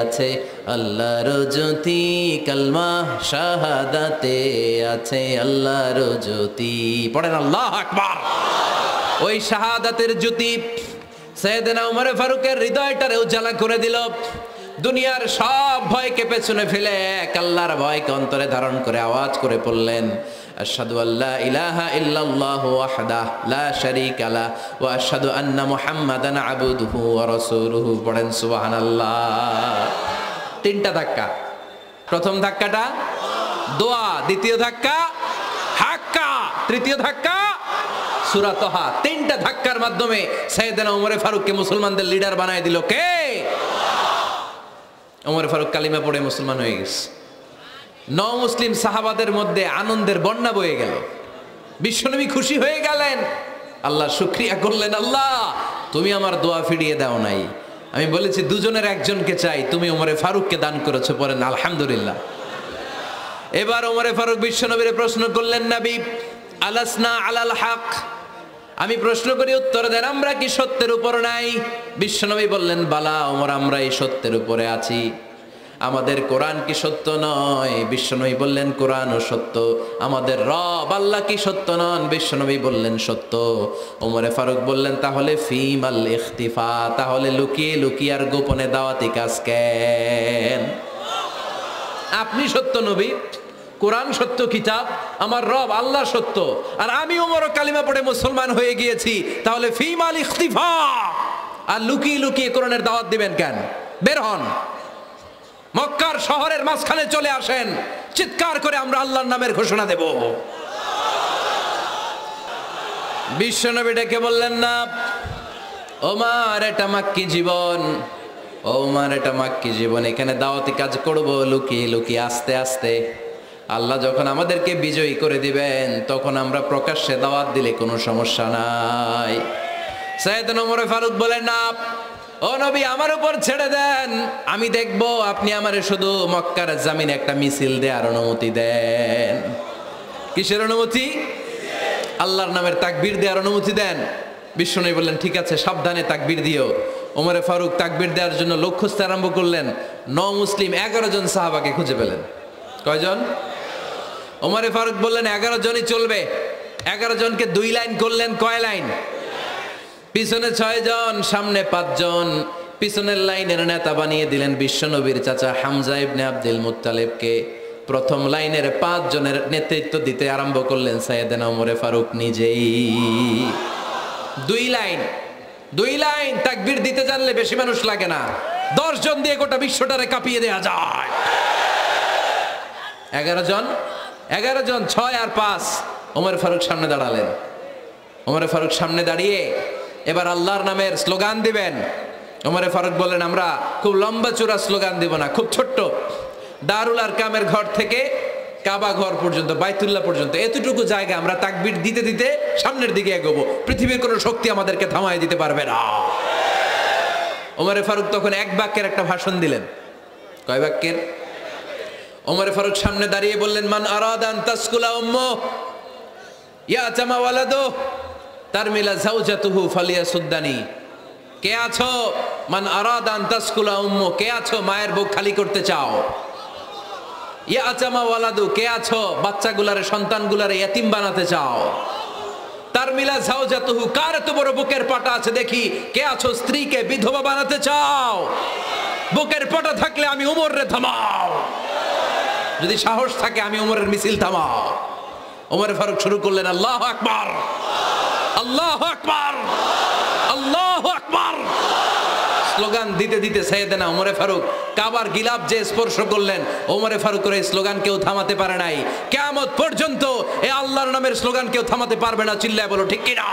আছে আল্লাহর জ্যোতি, কালমা শাহাদাতে আছে আল্লাহর জ্যোতি। পড়েন আল্লাহু আকবার। ওই শাহাদাতের জ্যোতি সাইয়েদনা ওমর ফারুকের হৃদয়টারে উজালা করে দিল। দুনিয়ার সব ভয়কে পেছনে ফেলে এক আল্লাহর ভয়কে অন্তরে ধারণ করে আওয়াজ করে পড়লেন, আশহাদু আল্লা ইলাহা ইল্লাল্লাহু ওয়াহদাহু লা শারীকা লাহু ওয়া আশহাদু আন্না মুহাম্মাদান আবদুহু ওয়া রাসূলুহু। পড়েন সুবহানাল্লাহ। 3টা ধাক্কা। প্রথম ধাক্কাটা দোয়া, দ্বিতীয় ধাক্কা হাক্কা, তৃতীয় ধাক্কা সূরা তহা। 3টা ধাক্কার মাধ্যমে সাইয়েদনা ওমর ফারুককে মুসলমানদের লিডার বানায় দিল কে? ওমর ফারুক কালিমা পড়ে মুসলমান হয়ে গেছে। মুসলিম সাহাবাদের মধ্যে আনন্দের বন্যা বয়ে গেল। বিশ্বনবী খুশি হয়ে গেলেন, আল্লাহ শুকরিয়া করলেন, আল্লাহ তুমি আমার দোয়া ফিরিয়ে দাও নাই, আমি বলেছি দুজনের একজনকে চাই, তুমি ওমরে ফারুককে দান করেছো, পড়েন আলহামদুলিল্লাহ। এবার ওমরে ফারুক বিশ্বনবীরে প্রশ্ন করলেন, নবী আলাসনা আলাল হক, আমি প্রশ্ন করি উত্তর দেন, আমরা কি সত্যের উপর নাই? বিশ্বনবী বললেন, বালা ওমর, আমরা এই সত্যের উপরে আছি। আমাদের কোরআন কি সত্য নয়? বিশ্বনবী বললেন, কোরআনও সত্য। আমাদের রব আল্লাহ কি সত্য নন? বিশ্বনবী বললেন, সত্য। ওমরে ফারুক বললেন, তাহলে ফিমাল ইখতিফা, তাহলে লুকিয়ে লুকিয়ে আর গোপনে দাওয়াতি কাজ কেন? আপনি সত্য নবী, কোরআন সত্য কিতাব, আমার রব আল্লাহ সত্য, আর আমি ওমরও কালিমা পড়ে মুসলমান হয়ে গিয়েছি, তাহলে ফিমাল ইখতিফা, আর লুকিয়ে লুকিয়ে কোরআনের দাওয়াত দিবেন কেন? বের হন, মক্কার শহরের মাঝখানে চলে আসেন, চিৎকার করে আমরা আল্লাহর নামের ঘোষণা দেব। বিশ্বনবী ডেকে বললেন, না ওমর, এটা মাক্কি জীবন, ওমর এটা মাক্কি জীবন, এখানে দাওয়াতি কাজ করব লুকিয়ে লুকিয়ে, আস্তে আস্তে। আল্লাহ যখন আমাদেরকে বিজয়ী করে দিবেন, তখন আমরা প্রকাশ্যে দাওয়াত দিলে কোনো সমস্যা নাই। সাইয়েদনা ওমর ফারুক বলেন, না ও নবী, আমার উপর ছেড়ে দেন, আমি দেখব আপনি আমারে শুধু মক্কার জামিনে একটা মিছিল দেওয়ার অনুমতি দেন। কিসের অনুমতি? আল্লাহর নামের তাকবীর দেওয়ার অনুমতি দেন। বিশ্বনবী বললেন, ঠিক আছে, সাবধানে তাকবীর দিও। ওমরে ফারুক তাকবীর দেওয়ার জন্য লোক খুঁজতে আরম্ভ করলেন। মুসলিম 11 জন সাহাবাকে খুঁজে পেলেন। কয়জন? ওমরে ফারুক বললেন, 11 জনই চলবে। 11 জনকে 2 লাইন করলেন। কয় লাইন? পিছনে 6 জন, সামনে 5 জন। পিছনের লাইনের নেতা বানিয়ে দিলেন বিশ্বনবীর চাচা হামজা ইবনে আব্দুল মুত্তালিবকে। প্রথম লাইনের 5 জনের নেতৃত্ব দিতে আরম্ভ করলেন সাইয়েদনা ওমরে ফারুক নিজেই। 2 লাইন তাকবীর দিতে জানলে বেশি মানুষ লাগে না, 10 জন দিয়ে গোটা বিশ্বটারে কাঁপিয়ে দেওয়া যায়। 11 জন, 6 আর 5। ওমর ফারুক সামনে দাঁড়ালেন। ওমর ফারুক সামনে দাঁড়িয়ে এবার আল্লাহর নামের স্লোগান দিবেন। ওমর ফারুক বললেন, আমরা খুব লম্বা চূড়া স্লোগান দিব না, খুব ছোট্ট, দারুল আরকামের ঘর থেকে কাবা ঘর পর্যন্ত, বাইতুল্লাহ পর্যন্ত, এতটুকু জায়গা আমরা তাকবীর দিতে দিতে সামনের দিকে এগোবো, পৃথিবীর কোনো শক্তি আমাদেরকে থামায় দিতে পারবে না। ওমর ফারুক তখন 1 বাক্যের একটা ভাষণ দিলেন। কয় বাক্যের? ওমর ফারুক সামনে দাঁড়িয়ে বললেন, মান আরাদা আন তাসকুলা উম্মু ইয়াতামা ওয়ালাদু তারমিলা যাওজাতুহু ফালিয়াসুদ্দানি। কে আছো? মান আরাদা আন তাসকুলা উম্মু, কে আছো মায়ের বুক খালি করতে চাও? ইয়াতামা ওয়ালাদু, কে আছো বাচ্চাগুলারে, সন্তানগুলারে ইতিম বানাতে চাও? তারমিলা যাওজাতুহু, কার এত বড় বুকের পাটা আছে দেখি, কে আছো স্ত্রীকে বিধবা বানাতে চাও? বুকের পাটা থাকলে আমি উমরে থামাও, যদি সাহস থাকে আমি উমরের মিছিল থামাও। ওমর ফারুক শুরু করলেন, আল্লাহু আকবার, আল্লাহু আকবার, আল্লাহু আকবার। স্লোগান দিতে দিতে সাইয়েদনা ওমর ফারুক কাবার গিলাফ যে স্পর্শ করলেন, ওমর ফারুকের এই স্লোগান কেউ থামাতে পারে নাই। কিয়ামত পর্যন্ত এই আল্লাহর নামের স্লোগান কেউ থামাতে পারবে না। চিল্লায় বলো ঠিক কিনা?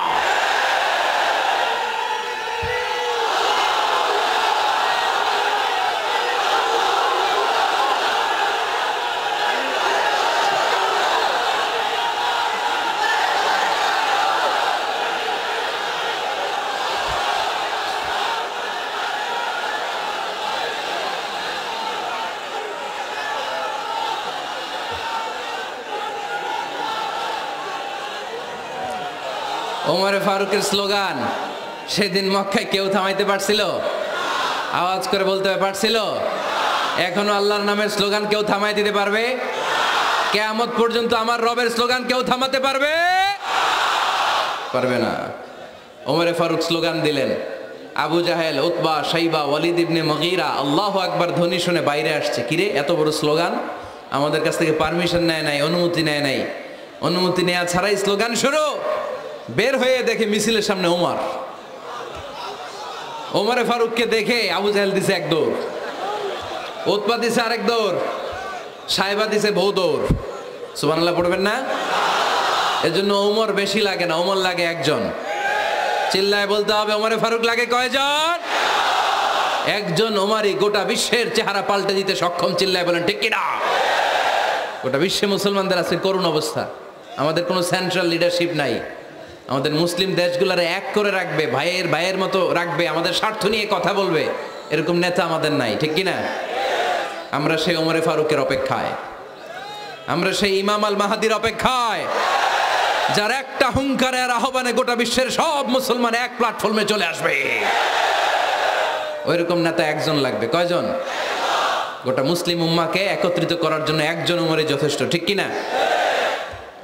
ওমর ফারুকের স্লোগান সেদিন মক্কায় কেউ থামাইতে পারছিল? আওয়াজ করে বলতে পারছিল? এখনো আল্লাহর নামের স্লোগান কেউ থামাই দিতে পারবে? কিয়ামত পর্যন্ত আমার রবের স্লোগান কেউ থামাতে পারবে? পারবে না। ওমর ফারুক স্লোগান দিলেন। আবু জাহেল, উতবা, শাইবা, ওয়ালিদ ইবনে মুগীরা আল্লাহু আকবার ধ্বনি শুনে বাইরে আসছে। কিরে এত বড় স্লোগান, আমাদের কাছ থেকে পারমিশন নেয় নাই, অনুমতি নেয় নাই। অনুমতি নেওয়া ছাড়াই স্লোগান শুরু। বের হয়ে দেখে মিছিলের সামনে ওমর। ওমরে ফারুককে দেখে আবু জাহেল দিছে 1 দৌড়, উতবা দিছে আরেক দৌড়, সাইবা দিছে বহু দৌড়। সুবহানাল্লাহ পড়বেন না? এজন্য ওমর বেশি লাগে না, ওমর লাগে 1 জন। চিল্লায় বলতে হবে, ওমরে ফারুক লাগে কয়জন? 1 জন। ওমরই গোটা বিশ্বের চেহারা পাল্টে দিতে সক্ষম। চিল্লায় বলেন ঠিক কিনা? গোটা বিশ্বে মুসলমানদের আছে করুণ অবস্থা। আমাদের কোনো সেন্ট্রাল লিডারশিপ নাই। আমাদের মুসলিম দেশগুলোরে এক করে রাখবে, ভাইয়ের মতো রাখবে, আমাদের স্বার্থ নিয়ে কথা বলবে, এরকম নেতা আমাদের নাই, ঠিক কিনা? আমরা সেই ওমরে ফারুকের অপেক্ষায়, আমরা সেই ইমাম আল মাহাদির অপেক্ষায়, যার একটা হুঙ্কারের আহ্বানে গোটা বিশ্বের সব মুসলমান এক প্ল্যাটফর্মে চলে আসবে। ওইরকম নেতা একজন লাগবে। কয়জন? গোটা মুসলিম উম্মাকে একত্রিত করার জন্য একজন উমরই যথেষ্ট, ঠিক কিনা?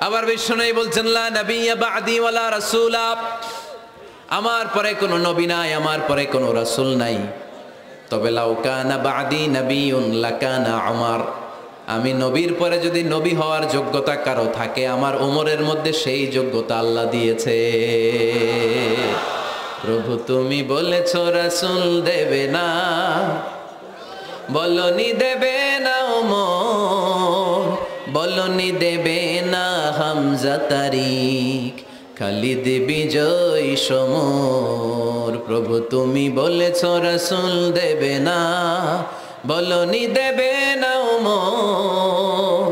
আবার বিশ্বনবী বলছেন, লা নাবিয়্যা বা'দি ওয়ালা রাসূলা, আমার পরে কোনো নবী নাই, আমার পরে কোনো রাসূল নাই। তবে লাউ কানা বা'দি নাবিয়্যুন লাকানা উমর, আমি নবীর পরে যদি নবী হওয়ার যোগ্যতা কারো থাকে, আমার ওমরের মধ্যে সেই যোগ্যতা আল্লাহ দিয়েছে। প্রভু তুমি বলেছ রাসূল দেবে না, বলনি দেবে না ওমর, বলনি দেবে না হামজা তারিক, খালিদ বিজয় সমর। প্রভু তুমি বলেছ রাসূল দেবে না, বলনি দেবে না ওমর,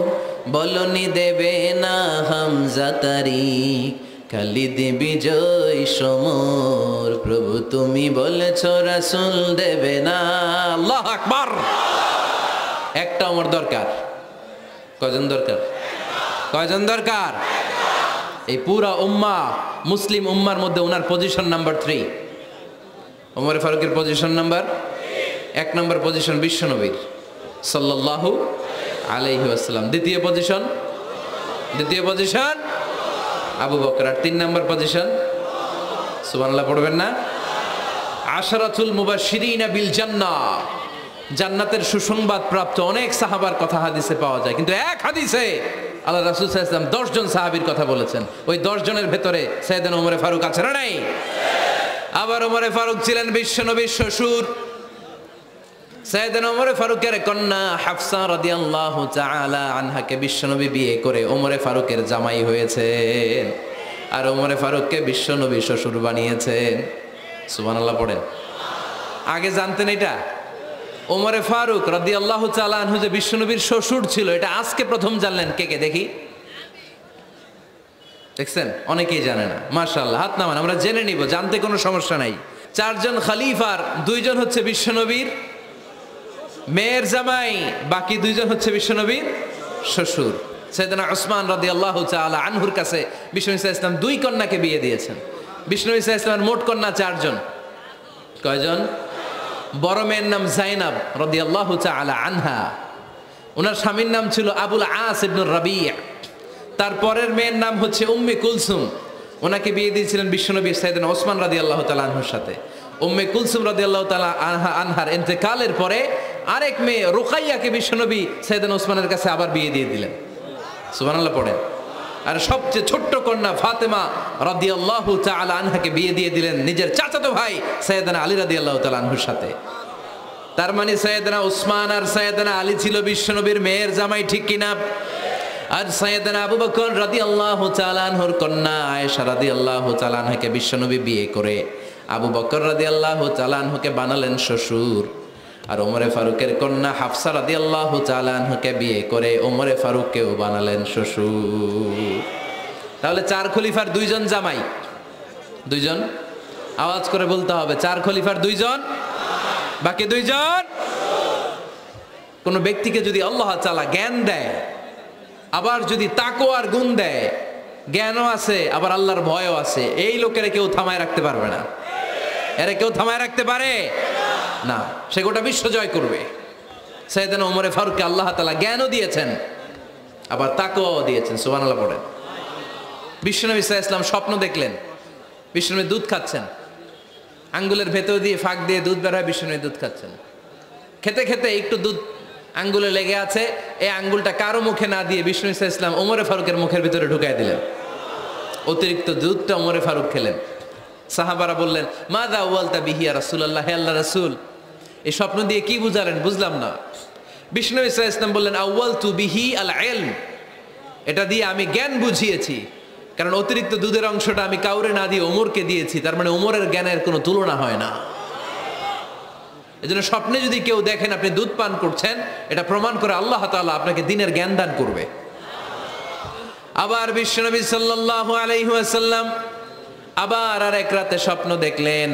বলনি দেবে না হামজা তারিক, খালিদ বিজয় সমর। প্রভু তুমি বলেছ রাসূল দেবে না। আল্লাহু আকবার। একটা ওমর দরকার। কয়জন দরকার? কয়জন দরকার? এই পুরা উম্মাহ, মুসলিম উম্মার মধ্যে ওনার পজিশন নাম্বার 3। ওমরে ফারুকের পজিশন নাম্বার 1 নম্বর পজিশন বিশ্বনবীর সাল্লাল্লাহু আলাইহি ওয়াসাল্লাম। দ্বিতীয় পজিশন আবু বকর। আর 3 নম্বর পজিশন সুবহানাল্লাহ পড়বেন না? আশারাতুল মুবাশশিরিনা বিল জান্নাহ, জান্নাতের সুসংবাদ প্রাপ্ত অনেক সাহাবার কথা হাদিসে পাওয়া যায়, কিন্তু এক হাদিসে আল্লাহ রাসূল সাল্লাল্লাহু আলাইহি ওয়াসাল্লাম 10 জন সাহাবীর কথা বলেছেন। ওই 10 জনের ভেতরে সাইয়েদনা ওমরে ফারুক আছে না নাই? আবার ওমরে ফারুক ছিলেন বিশ্বনবীর শ্বশুর। সাইয়েদনা ওমরে ফারুকের কন্যা হাফসা রাদিয়াল্লাহু তাআলা আনহাকে বিশ্বনবী বিয়ে করে ওমরে ফারুকের জামাই হয়েছেন, আর ওমরে ফারুককে বিশ্বনবী শ্বশুর বানিয়েছেন। সুবহানাল্লাহ পড়েন। আগে জানতেন এটা? ওমরে ফারুক রাদিয়াল্লাহু তাআলা আনহু যে বিশ্বনবীর শ্বশুর ছিল, এটা আজকে প্রথম জানলেন। কে কে দেখি? দেখছেন? অনেকেই জানে না। মাশাআল্লাহ, হাত নামান, আমরা জেনে নিব, জানতে কোনো সমস্যা নাই। 4 জন খলিফার 2 জন হচ্ছে বিশ্বনবীর মেয়ের জামাই, বাকি 2 জন হচ্ছে বিশ্বনবীর শ্বশুর। সাইয়েদনা উসমান রাদিয়াল্লাহু তাআলা আনহুর কাছে বিশ্বনবী সাল্লাল্লাহু আলাইহি ওয়াসাল্লাম 2 কন্যাকে বিয়ে দিয়েছেন। বিশ্বনবী সাল্লাল্লাহু আলাইহি ওয়াসাল্লামের মোট কন্যা 4 জন। কয়জন? বড় মেয়ের নাম জাইনাব রাদিয়াল্লাহু তাআলা আনহা, ওনার স্বামীর নাম ছিল আবুল আস ইবনুর রাবি'। তার পরের মেয়ের নাম হচ্ছে উম্মে কুলসুম, ওনাকে বিয়ে দিয়েছিলেন বিশ্বনবী সাইয়েদনা ওসমান রাদিয়াল্লাহু তাআলা আনহুর সাথে। উম্মে কুলসুম রাদিয়াল্লাহু তাআলা আনহার ইন্তেকালের পরে আরেক মেয়ে রুকাইয়াকে বিশ্বনবী সাইয়েদনা ওসমানের কাছে আবার বিয়ে দিয়ে দিলেন। সুবহানাল্লাহ পড়েন। আর সবচেয়ে ছোট্ট কন্যা ফাতেমা রাদিয়াল্লাহু তাআলা আনহাকে বিয়ে দিয়ে দিলেন নিজের চাচাতো ভাই সাইয়েদনা আলী রাদিয়াল্লাহু তাআলা আনহুর সাথে। তার মানে সাইয়েদনা উসমান আর সাইয়েদনা আলী ছিল বিশ্বনবীর মেয়ের জামাই, ঠিক কিনা? আর সাইয়েদনা আবু বকর রাদিয়াল্লাহু তাআলা আনহুর কন্যা আয়েশা রাদিয়াল্লাহু তাআলা আনহাকে বিশ্বনবী বিয়ে করে আবু বকর রাদিয়াল্লাহু তাআলা আনহুকে বানালেন শ্বশুর। আর ওমরে ফারুকের কন্যা হাফসা রাদিয়াল্লাহু তাআলা আনহাকে বিয়ে করে ওমরে ফারুককেও বানালেন শ্বশুর। তাহলে 4 খলিফার 2 জন জামাই। 2 জন, আওয়াজ করে বলতে হবে, 4 খলিফার 2 জন, বাকি 2 জন। কোন ব্যক্তিকে যদি আল্লাহ তাআলা জ্ঞান দেয়, আবার যদি তাকওয়ার গুণ দেয়, জ্ঞানও আছে আবার আল্লাহর ভয়ও আছে, এই লোকের কেউ থামায় রাখতে পারবে না। এরা কেউ থামায় রাখতে পারে না, সে গোটা বিশ্ব জয় করবে। সাইয়েদনা ওমরে ফারুককে আল্লাহ তাআলা জ্ঞানও দিয়েছেন, আবার তাকওয়াও দিয়েছেন। সুবহানাল্লাহ পড়েন। বিশ্বনবী সাল্লাল্লাহু আলাইহি ওয়াসাল্লাম স্বপ্ন দেখলেন, বিশ্বনবী দুধ খাচ্ছেন, আঙ্গুলের ভেতর দিয়ে ফাঁক দিয়ে দুধ বের হয়, বিশ্বনবী দুধ খাচ্ছেন। খেতে খেতে একটু দুধ আঙ্গুলে লেগে আছে, এই আঙ্গুলটা কারো মুখে না দিয়ে বিশ্বনবী সাল্লাল্লাহু আলাইহি ওয়াসাল্লাম ওমরে ফারুকের মুখের ভিতরে ঢুকাই দিলেন। অতিরিক্ত দুধটা ওমরে ফারুক খেলেন। সাহাবারা বললেন, মাযা ওয়ালতা বিহি ইয়া রাসূলুল্লাহ, হে আল্লাহর রাসূল, এই স্বপ্ন দিয়ে কি বুঝালেন? বুঝলাম না। বিশ্বনবী সাল্লাল্লাহু আলাইহি ওয়াসাল্লাম বললেন, আউয়ালতু বিহি আল ইলম, এটা দিয়ে আমি জ্ঞান বুঝিয়েছি, কারণ অতিরিক্ত দুধের অংশটা আমি কাউরে না দিয়ে ওমরকে দিয়েছি, তার মানে ওমরের জ্ঞানের কোনো তুলনা হয় না। এজন্য স্বপ্নে যদি কেউ দেখেন আপনি দুধ পান করছেন, এটা প্রমাণ করে আল্লাহ তাআলা আপনাকে দ্বীনের জ্ঞান দান করবে। আবার বিশ্বনবী সাল্লাল্লাহু আলাইহি ওয়াসাল্লাম আবার আরেক রাতে স্বপ্ন দেখলেন,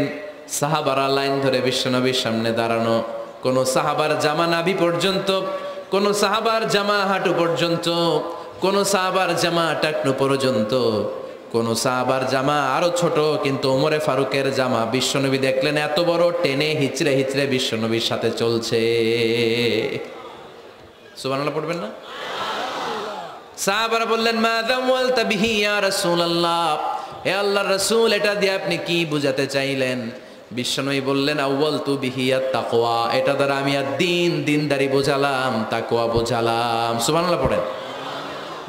সাহাবারা লাইন ধরে বিশ্বনবীর সামনে দাঁড়ানো, কোন সাহাবার জামা নাভি পর্যন্ত, কোন সাহাবার জামা হাঁটু পর্যন্ত, কোন সাহাবার জামা টাকনু পর্যন্ত, কোন সাহাবার জামা আরো ছোট, কিন্তু ওমরে ফারুকের জামা বিশ্বনবী দেখলেন এত বড়, টেনে হিচড়ে হিচড়ে বিশ্বনবীর সাথে চলছে। সুবহানাল্লাহ পড়বেন না? সাহাবারা বললেন মা দাওয়ালতা বিহি ইয়া রাসূলুল্লাহ, হে আল্লাহর রাসূল এটা দিয়ে আপনি কি বুঝাতে চাইলেন? বিশ্বনবী বললেন আউয়ালতু বিহি আত-তাকওয়া, এটা দ্বারা আমি আর দিনদারি বোঝালাম, তাকওয়া বোঝালাম। সুবহানাল্লাহ পড়েন।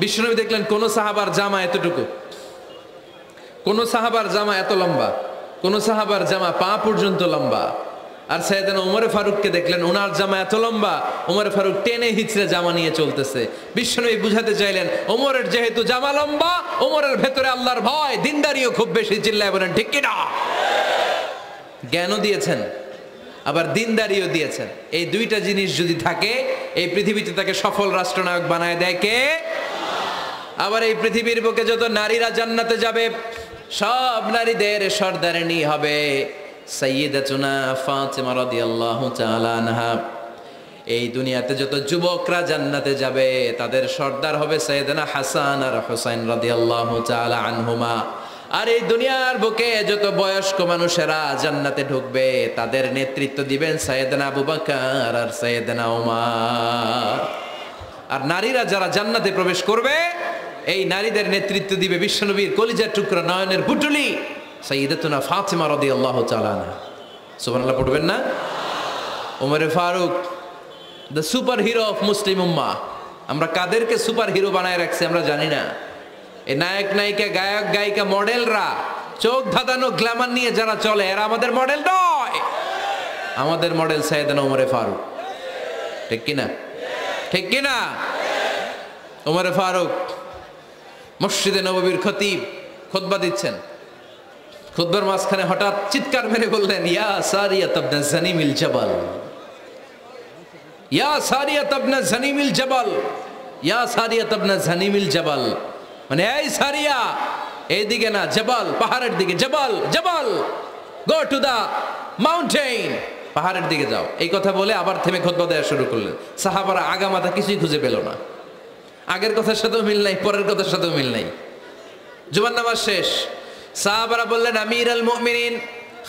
বিশ্বনবী দেখলেন কোন সাহাবার জামা এতটুকু, কোন সাহাবার জামা এত লম্বা, কোন সাহাবার জামা পা পর্যন্ত লম্বা, আর সাইয়েদনা ওমরে ফারুককে দেখলেন ওনার জামা এত লম্বা, ওমরে ফারুক টেনে হিচড়ে জামা নিয়ে চলতেছে। বিশ্বনবী বুঝাতে চাইলেন ওমরের যেহেতু জামা লম্বা, ওমরের ভেতরে আল্লাহর ভয়, দিনদারিও খুব বেশি। চিল্লায় বলেন ঠিক কি না? জ্ঞানও দিয়েছেন আবার দিনদারিও দিয়েছেন। এই দুইটা জিনিস যদি থাকে এই পৃথিবীতে তাকে সফল রাষ্ট্রনায়ক বানায় দেয় কে? আবার এই পৃথিবীর বুকে যত নারীরা জান্নাতে যাবে সব নারীদের সর্দারিনী হবে সাইয়্যিদাতুনা ফাতিমা রাদিয়াল্লাহু তাআলা আনহা। এই দুনিয়াতে যত যুবকরা জান্নাতে যাবে তাদের সর্দার হবে সাইয়েদনা হাসান আর হুসাইন রাদিয়াল্লাহু তাআলা আনহুমা। আর এই দুনিয়ার বুকে যত বয়স্ক মানুষেরা জান্নাতে ঢুকবে তাদের নেতৃত্ব দিবেন সাইয়েদনা আবু বকর আর সাইয়েদনা ওমর। আর নারীরা যারা জান্নাতে প্রবেশ করবে এই নারীদের নেতৃত্ব দিবে বিশ্বনবীর কলিজার টুকরা নয়নের পুটুলি সাইয়্যিদাতুনা ফাতিমা রাদিয়াল্লাহু তাআলা আনহা। সুবহানাল্লাহ পড়বেন না? ওমরে ফারুক the super hero of Muslim উম্মাহ। আমরা কাদেরকে সুপার হিরো বানায় রাখছি আমরা জানি না। এই নায়ক নায়িকা গায়ক গায়িকা মডেলরা চোখ ধাঁধানো গ্ল্যামার নিয়ে যারা চলে এরা আমাদের মডেল নয়। আমাদের মডেল সাইয়েদনা ওমরে ফারুক। ঠিক কিনা? ঠিক কিনা? ওমরে ফারুক মসজিদে নববীর খতিব খুতবা দিচ্ছেন, খুতবার মাঝখানে হঠাৎ চিৎকার মেরে বললেন ইয়া সারিয়াত ইবনে জানিমিল জাবাল, ইয়া সারিয়াত ইবনে জানিমিল জাবাল, ইয়া সারিয়াত ইবনে জানিমিল জাবাল। মানে এই সারিয়া এইদিকে না, জাবাল পাহাড়ের দিকে, জাবাল জাবাল গো টু দা মাউন্টেন, পাহাড়ের দিকে যাও। এই কথা বলে আবার থেমে খুতবা দেওয়া শুরু করলেন। সাহাবারা আগামাথা কিছুই খুঁজে পেল না, আগের কথার সাথেও মিল নাই, পরের কথার সাথেও মিল নাই। জুমার নামাজ শেষ, সাহাবারা বললেন আমির আল মুমিনিন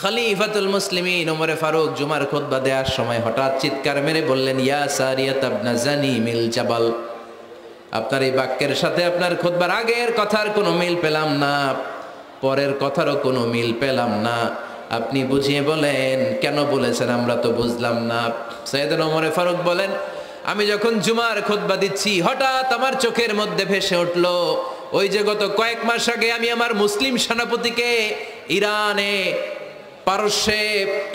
খলিফাতুল মুসলিমিন ওমরে ফারুক জুমার খুতবা দেওয়ার সময় হঠাৎ চিৎকার মেরে বললেন ইয়া সারিয়াত ইবনে জানিমিল জাবাল। আপনার এই বাক্যের সাথে আপনার খুতবার আগের কথার কোনো মিল পেলাম না, পরের কথারও কোনো মিল পেলাম না। আপনি বুঝিয়ে বলেন কেন বলেছেন, আমরা তো বুঝলাম না। সাইয়েদনা ওমরে ফারুক বলেন আমি যখন জুমার খুতবা দিচ্ছি হঠাৎ আমার চোখের মধ্যে ভেসে উঠলো ওই যে গত কয়েক মাস আগে আমি আমার মুসলিম সেনাপতিকে ইরানে পারস্যে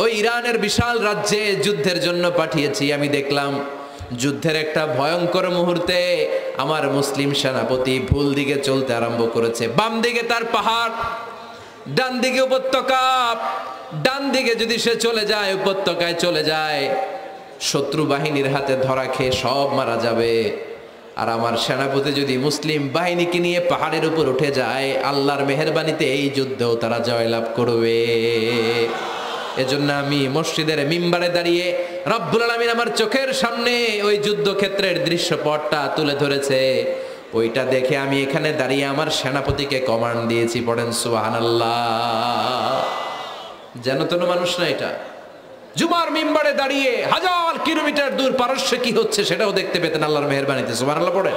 ওই ইরানের বিশাল রাজ্যে যুদ্ধের জন্য পাঠিয়েছি। আমি দেখলাম যুদ্ধের একটা ভয়ঙ্কর মুহূর্তে আমার মুসলিম সেনাপতি ভুল দিকে চলতে আরম্ভ করেছে। বাম দিকে তার পাহাড়, ডান দিকে উপত্যকা। ডান দিকে যদি সে চলে যায়, উপত্যকায় চলে যায়, শত্রু বাহিনীর হাতে ধরা খেয়ে সব মারা যাবে। আর আমার সেনাপতি যদি মুসলিম বাহিনীকে নিয়ে পাহাড়ের উপর উঠে যায়, আল্লাহর মেহেরবানিতে এই যুদ্ধেও তারা জয়লাভ করবে। এজন্য আমি মসজিদের মিম্বারে দাঁড়িয়ে রব্বুল আলামিন আমার চোখের সামনে ওই যুদ্ধক্ষেত্রের দৃশ্যপটটা তুলে ধরেছে, ওইটা দেখে আমি এখানে দাঁড়িয়ে আমার সেনাপতিকে কমান্ড দিয়েছি। পড়েন সুবহানাল্লাহ। যেন তেন মানুষ না এটা, জুমার মিম্বারে দাঁড়িয়ে হাজার কিলোমিটার দূর পারস্যে কি হচ্ছে সেটাও দেখতে পেতেন আল্লাহর মেহেরবানিতে। সুবহানাল্লাহ পড়েন।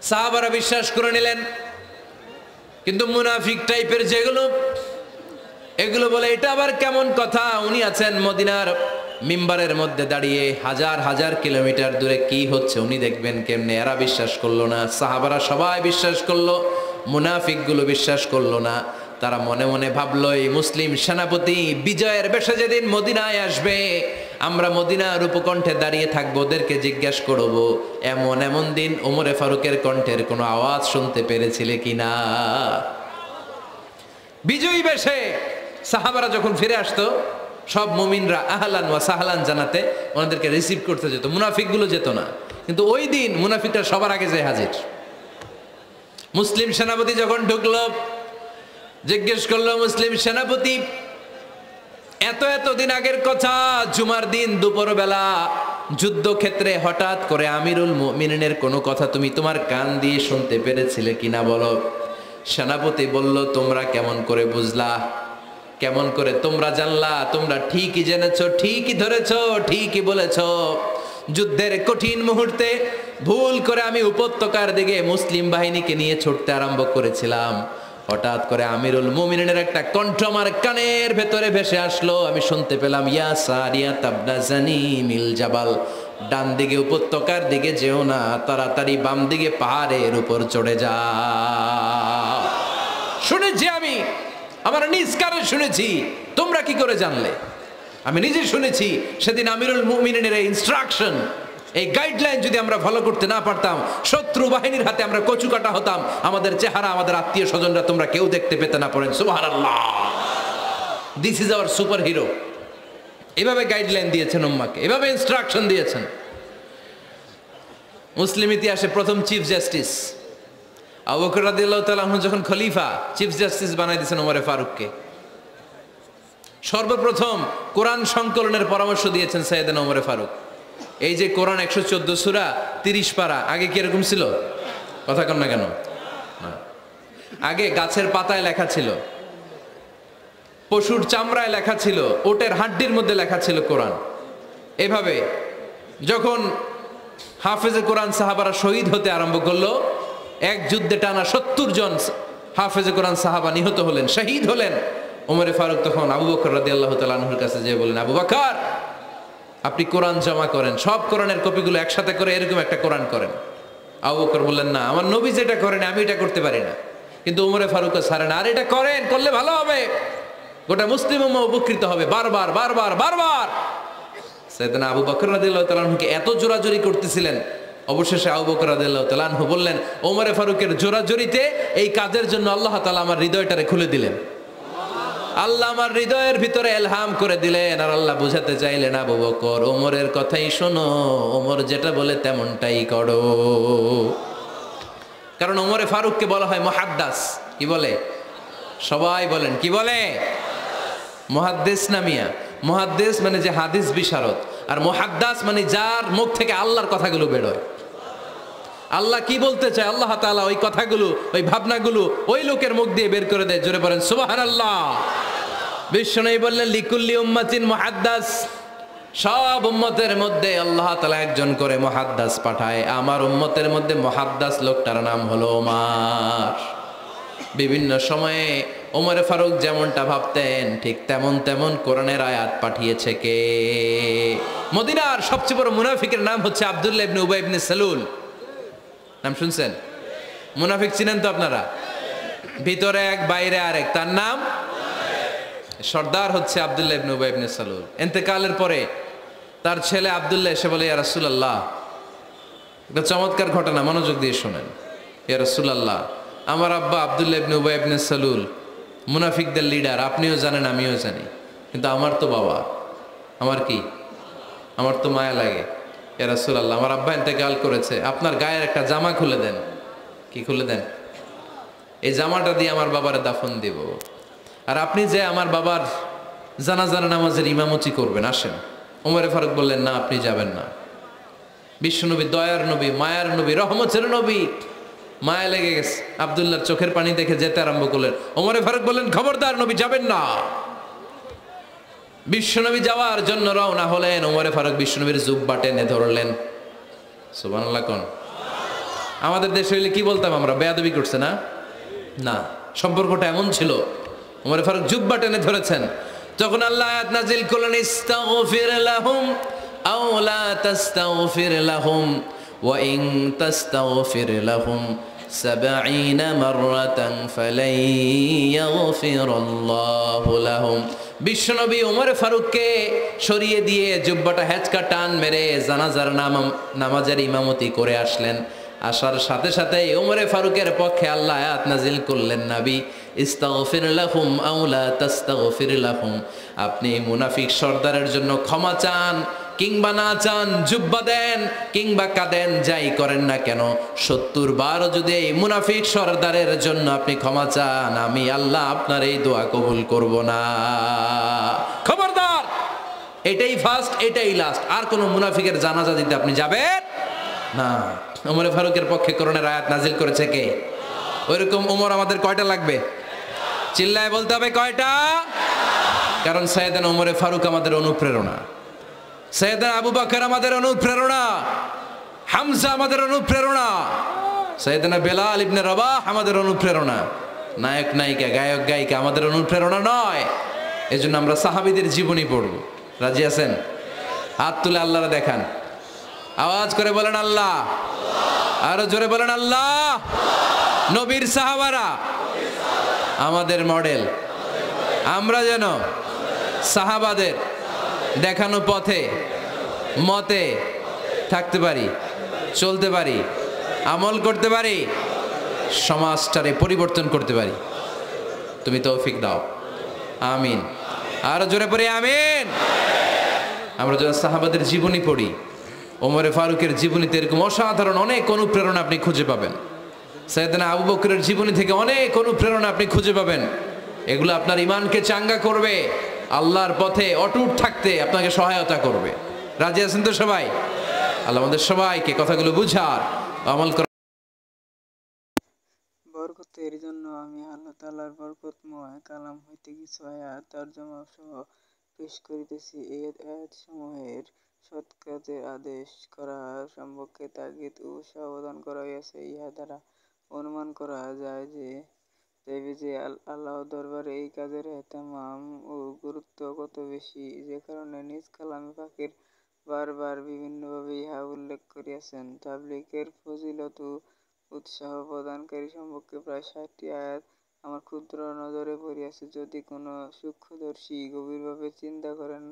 সাহাবারা বিশ্বাস করে নিলেন, কিন্তু মুনাফিক টাইপের যেগুলো এগুলো বলে এটা আবার কেমন কথা, উনি আছেন মদিনার মিম্বারের মধ্যে দাঁড়িয়ে হাজার হাজার কিলোমিটার দূরে কি হচ্ছে উনি দেখবেন কেমনে। এরা বিশ্বাস করলো না, সাহাবারা সবাই বিশ্বাস করলো, মুনাফিকগুলো বিশ্বাস করলো না। তারা মনে মনে ভাবলো এই মুসলিম সেনাপতি বিজয়ের বেশে যেদিন মদিনায় আসবে আমরা মদিনার উপকণ্ঠে দাঁড়িয়ে থাকবো, ওদেরকে জিজ্ঞাসা করবো এমন এমন দিন ওমরে ফারুকের কণ্ঠের কোনো আওয়াজ শুনতে পেরেছিলে কিনা। বিজয়ী বেশে সাহাবারা যখন ফিরে আসতো সব মুমিনরা আহলান ওয়া সাহলান জানাতে ওনাদেরকে রিসিভ করতে যেত, মুনাফিকগুলো যেত না। কিন্তু ওই দিন মুনাফিকরা সবার আগে যায় হাজির। মুসলিম সেনাপতি যখন ঢুকলো জিজ্ঞেস করলো মুসলিম সেনাপতি, এত দিন আগের কথা, জুমার দিন দুপুরবেলা যুদ্ধক্ষেত্রে হঠাৎ করে আমিরুল মুমিনিনের কোনো কথা তুমি তোমার কান দিয়ে শুনতে পেরেছিলে কিনা বলো। সেনাপতি বলল, তোমরা কেমন করে বুঝলা, কেমন করে তোমরা জানলা? তোমরা ঠিকই জেনেছো, ঠিকই ধরেছো, ঠিকই বলেছো। যুদ্ধের কঠিন মুহূর্তে ভুল করে আমি উপত্যকার দিকে মুসলিম বাহিনীকে নিয়ে ছুটতে আরম্ভ করেছিলাম। হঠাৎ করে আমিরুল মুমিনিনের একটা কণ্ঠ আমার কানের ভেতরে ভেসে আসলো। আমি শুনতে পেলাম, ইয়া সারিয়া তাবনা জানিমিল জাবাল, ডান দিকে উপত্যকার দিকে যেও না, তাড়াতাড়ি বাম দিকে পাহাড়ের উপর চড়ে যাও। শুনেছি আমি, আমার নিজ কানে শুনেছি। তোমরা কি করে জানলে? আমি নিজে শুনেছি। সেদিন আমিরুল মুমিনিনের এই ইনস্ট্রাকশন, এই গাইডলাইন যদি আমরা ফলো করতে না পারতাম, শত্রু বাহিনীর হাতে আমরা কচু কাটা হতাম। আমাদের চেহারা, আমাদের আত্মীয় স্বজনরা তোমরা কেউ দেখতে পেতে না। পড়েন সুবহানাল্লাহ। This is our super hero. এভাবে গাইডলাইন দিয়েছেন উম্মাকে, এভাবে ইনস্ট্রাকশন দিয়েছেন। মুসলিম ইতিহাসে প্রথম চিফ জাস্টিস আবু বকর রাদিয়াল্লাহু তাআলা আনহু যখন খলিফা, চিফ জাস্টিস বানাই দিয়েছেন ওমরে ফারুককে। সর্বপ্রথম কোরআন সংকলনের পরামর্শ দিয়েছেন সাইয়েদনা ওমরে ফারুক। এই যে কোরআন 114 সূরা 30 পারা, আগে কি এরকম ছিল? কথা কন না কেন? আগে গাছের পাতায় লেখা ছিল, পশুর চামড়ায় লেখা ছিল, ওটের হাড্ডির মধ্যে লেখা ছিল কোরআন। এভাবে যখন হাফেজে কোরআন সাহাবারা শহীদ হতে আরম্ভ করলো, এক যুদ্ধে টানা 70 জন হাফেজে কোরআন সাহাবা নিহত হলেন, শহীদ হলেন। ওমরে ফারুক তখন আবু বকর রাদিয়াল্লাহু তাআলা আনহুর কাছে যেয়ে বলেন, আবু বকর, আপনি কোরআন জমা করেন, সব কোরআনের কপিগুলো একসাথে করে এরকম একটা কোরআন করেন। আবু বকর বললেন, না, আমার নবী যেটা করেন আমি এটা করতে পারি না। কিন্তু ওমরে ফারুকও ছাড়েন, আর এটা করেন, করলে ভালো হবে, গোটা মুসলিম উম্মাহ উপকৃত হবে। বারবার বারবার বারবার সাইয়েদনা আবু বকর রাদিয়াল্লাহু তাআলা আনহুকে এত জোরাজুরি করতেছিলেন, অবশেষে আবু বকর রাদিয়াল্লাহু তাআলা আনহু বললেন, ওমরে ফারুকের জোরাজুরিতে এই কাজের জন্য আল্লাহ তাআলা আমার হৃদয়টারে খুলে দিলেন। আল্লাহ আমার হৃদয়ের ভিতরে ইলহাম করে দিলেন। আর আল্লাহ বুঝাতে চাইলেন, আবু বকর, ওমরের কথাই শোনো, ওমর যেটা বলে তেমনটাই করো। কারণ ওমরে ফারুককে বলা হয় মুহাদ্দাস। কি বলে? সবাই বলেন, কি বলে? মুহাদ্দিস না মিয়া? মুহাদ্দিস মানে যে হাদিস বিশারদ, আর মুহাদ্দাস মানে যার মুখ থেকে আল্লাহর কথাগুলো বেরোয়। আল্লাহ কি বলতে চায়, আল্লাহ তাআলা ওই কথাগুলো, ওই ভাবনাগুলো ওই লোকের মুখ দিয়ে বের করে দেয়। জোরে পড়েন সুবহানাল্লাহ। বিশ্বনবী বললেন, লিকুল্লি উম্মাতিন মুহাদ্দাস, সব উম্মতের মধ্যে আল্লাহ তাআলা একজন করে মুহাদ্দাস পাঠায়। আমার উম্মতের মধ্যে মুহাদ্দাস লোকটার নাম হলো ওমর। বিভিন্ন সময়ে ওমরে ফারুক যেমনটা ভাবতেন ঠিক তেমন কোরআনের আয়াত পাঠিয়েছে কে? মদিনার সবচেয়ে বড় মুনাফিকের নাম হচ্ছে আব্দুল্লাহ ইবনে উবাই ইবনে সালুল। নাম শুনছেন? মুনাফিক চিনেন তো আপনারা? ভিতরে এক, বাইরে আরেক। তার নাম সর্দার হচ্ছে আব্দুল্লাহ ইবনে উবাই ইবনে সালুল। ইন্তেকালের পরে তার ছেলে আব্দুল্লাহ এসে বলে, ইয়া রাসূলুল্লাহ, একটা চমৎকার ঘটনা, মনোযোগ দিয়ে শোনেন। ইয়া রাসূলুল্লাহ, আমার আব্বা আব্দুল্লাহ ইবনে উবাই ইবনে সালুল মুনাফিকদের লিডার, আপনিও জানেন আমিও জানি, কিন্তু আমার তো বাবা, আমার কি, আমার তো মায়া লাগে। ইয়া রাসূলুল্লাহ, আমার আব্বা ইন্তেকাল করেছে, আপনার গায়ের একটা জামা খুলে দেন। কি খুলে দেন? এই জামাটা দিয়ে আমার বাবারে দাফন দিব, আর আপনি যে আমার বাবার জানাজার নামাজের ইমামতি করবেন, আসেন। ওমরে ফারুক বললেন, না, আপনি যাবেন না। বিশ্বনবী দয়ার নবী, মায়ার নবী, রহমতের নবী, মায়া লেগে গেছে, আব্দুল্লাহর চোখের পানি দেখে যেতে আরম্ভ করলেন। ওমরে ফারুক বললেন, খবরদার, নবী যাবেন না। বিশ্বনবী যাওয়ার জন্য রওনা হলেন। ওমরে ফারুক বিশ্বনবীর জুব্বা টেনে ধরলেন। সুবহানাল্লাহ কোন? আমাদের দেশে হইলে কি বলতাম আমরা? বেয়াদবি করছে না? না, সম্পর্কটা এমন ছিল। ওমরে ফারুক জুব্বা টেনে ধরেছেন। যখন আল্লাহ আয়াত নাজিল করলেন, ইস্তাগফির লাহুম আও লা তাস্তাগফির লাহুম ওয়া ইন তাস্তাগফির লাহুম 70 মাররাতান ফালাই ইয়াগফিরুল্লাহু লাহুম। বিশ্বনবী ওমর ফারুককে সরিয়ে দিয়ে জুব্বাটা হেঁচকা টান মেরে জানাজার নামাজের ইমামতি করে আসলেন। আসার সাথে সাথে ওমরে ফারুকের পক্ষে আল্লাহ আয়াত নাজিল করলেন, নবী, ইস্তাগফির লাহুম আও লা তাস্তাগফির লাহুম, আপনি মুনাফিক সর্দারের জন্য ক্ষমা চান কিংবা নাচান, জুব্বা দেন কিংবা কাঁদেন, যাই করেন না কেন, 70 বার যদি এই মুনাফিক সরদারের জন্য আপনি ক্ষমা চান, আমি আল্লাহ আপনার এই দোয়া কবুল করব না। খবরদার, এটাই ফার্স্ট, এটাই লাস্ট। আর কোন মুনাফিকের জানাজা দিতে আপনি যাবেন না। ওমর ফারুকের পক্ষে করোনার আয়াত নাজিল করেছে কে? ওইরকম ওমর আমাদের কয়টা লাগবে? চিল্লায় বলতে হবে কয়টা? কারণ সাইয়েদনা ওমরে ফারুক আমাদের অনুপ্রেরণা, সাইয়েদনা আবু বকর আমাদের অনুপ্রেরণা, হামজা আমাদের অনুপ্রেরণা, সাইয়েদনা বেলাল ইবনে রবাহ আমাদের অনুপ্রেরণা। নায়ক নায়িকা, গায়ক গায়িকা আমাদের অনুপ্রেরণা নয়। এজন্য আমরা সাহাবীদের জীবনী পড়ব। রাজি আছেন? হাত তুলে আল্লাহরে দেখান, আওয়াজ করে বলেন আল্লাহ, আরো জোরে বলেন আল্লাহ। নবীর সাহাবারা আমাদের মডেল, আমরা যেন সাহাবাদের দেখানো পথে মতে থাকতে পারি, চলতে পারি, আমল করতে পারি, সমাজটারে পরিবর্তন করতে পারি। তুমি তৌফিক দাও, আমিন। আরো জোরে পড়ি আমিন। আমরা যখন সাহাবাদের জীবনী পড়ি, ওমরে ফারুকের জীবনীতে এরকম অসাধারণ অনেক অনুপ্রেরণা আপনি খুঁজে পাবেন। সাইয়েদনা আবু বকরের জীবনী থেকে অনেক অনুপ্রেরণা আপনি খুঁজে পাবেন। এগুলো আপনার ইমানকে চাঙ্গা করবে, আল্লাহর পথে অটুট থাকতে আপনাকে সহায়তা করবে। রাজি আছেন তো সবাই? আল্লাহ আমাদের সবাইকে কথাগুলো বুঝার, আমল করার। বরকতের জন্য আমি আল্লাহ তাআলার বরকতময় কালাম হইতে কিছু আয়াত তরজমা সহ পেশ করিতেছি। এই আয়াতসমূহের সৎ কাজের আদেশ করা সম্পর্কে তাগিদ ও সাবধান করা হইয়াছে। ইহা দ্বারা অনুমান করা যাইবে যে আল্লাহর দরবারে এই কাজের এহতেমাম ও গুরুত্ব কত বেশি, যে কারণে নিজ কালামে পাকের বারবার বিভিন্নভাবে ইহা উল্লেখ করিয়াছেন। তাবলীগের ফজিলত ও উৎসাহ প্রদানকারী সম্পর্কে প্রায় 60টি আয়াত আমার ক্ষুদ্র নজরে পড়িয়াছে। যদি কোনো সূক্ষ্মদর্শী গভীরভাবে চিন্তা করেন,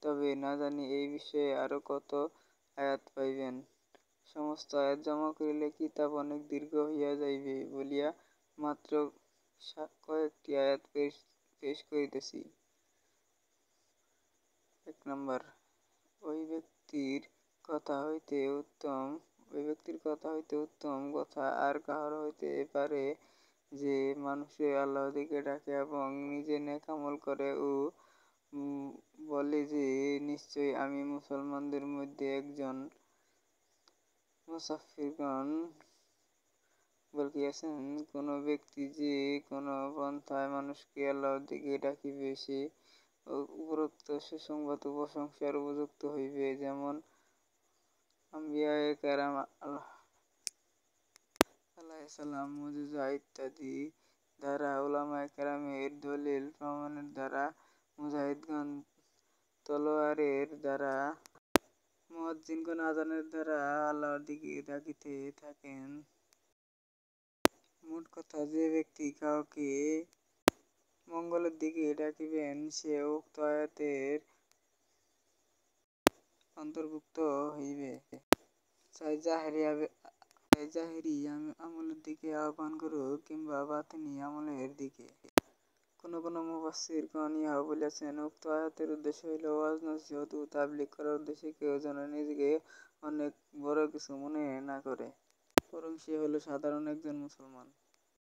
তবে না জানি এই বিষয়ে আরো কত আয়াত পাইবেন। সমস্ত আয়াত জমা করিলে কিতাব অনেক দীর্ঘ হইয়া যাইবে বলিয়া মাত্র কয়েকটি আয়াত পেশ করিতেছি। 1 নম্বর, ওই ব্যক্তির কথা হইতে উত্তম কথা আর কাহার হইতে পারে যে মানুষে আল্লাহর দিকে ডাকে এবং নিজে নেক আমল করে ও বলে যে নিশ্চয়ই আমি মুসলমানদের মধ্যে একজন। মুসাফিরগণ বলিয়াছেন, কোন ব্যক্তি যে কোন পন্থায় মানুষকে আল্লাহর দিকে ডাকিবে, সে উপরোক্ত সুসংবাদ ও প্রশংসার উপযুক্ত হইবে, যেমন আম্বিয়ায়ে কেরাম আলাইহিসসালাম, মুজিজা ইত্যাদি দ্বারা, উলামায়ে কেরামের দলিল প্রমাণের দ্বারা, মুজাহিদগণ তলোয়ারের দ্বারা, মুয়াজ্জিনগণ আযানের দ্বারা আল্লাহর দিকে ডাকিতে থাকেন। মোট কথা, যে ব্যক্তি কাউকে মঙ্গলের দিকে ডাকিবেন, সে উক্ত আয়াতের অন্তর্ভুক্ত হইবে। চাই জাহেরি আমলের দিকে আহ্বান করুক কিংবা বাতিনি আমলের দিকে। কোন কোন মুফাসসিরগণ ইহাও বলিয়াছেন, উক্ত আয়াতের উদ্দেশ্য হইল ওয়াজ নসিহত ও তাবলীগ করার উদ্দেশ্যে কেউ যেন নিজেকে অনেক বড় কিছু মনে না করে, বরং সে হইল সাধারণ একজন মুসলমান।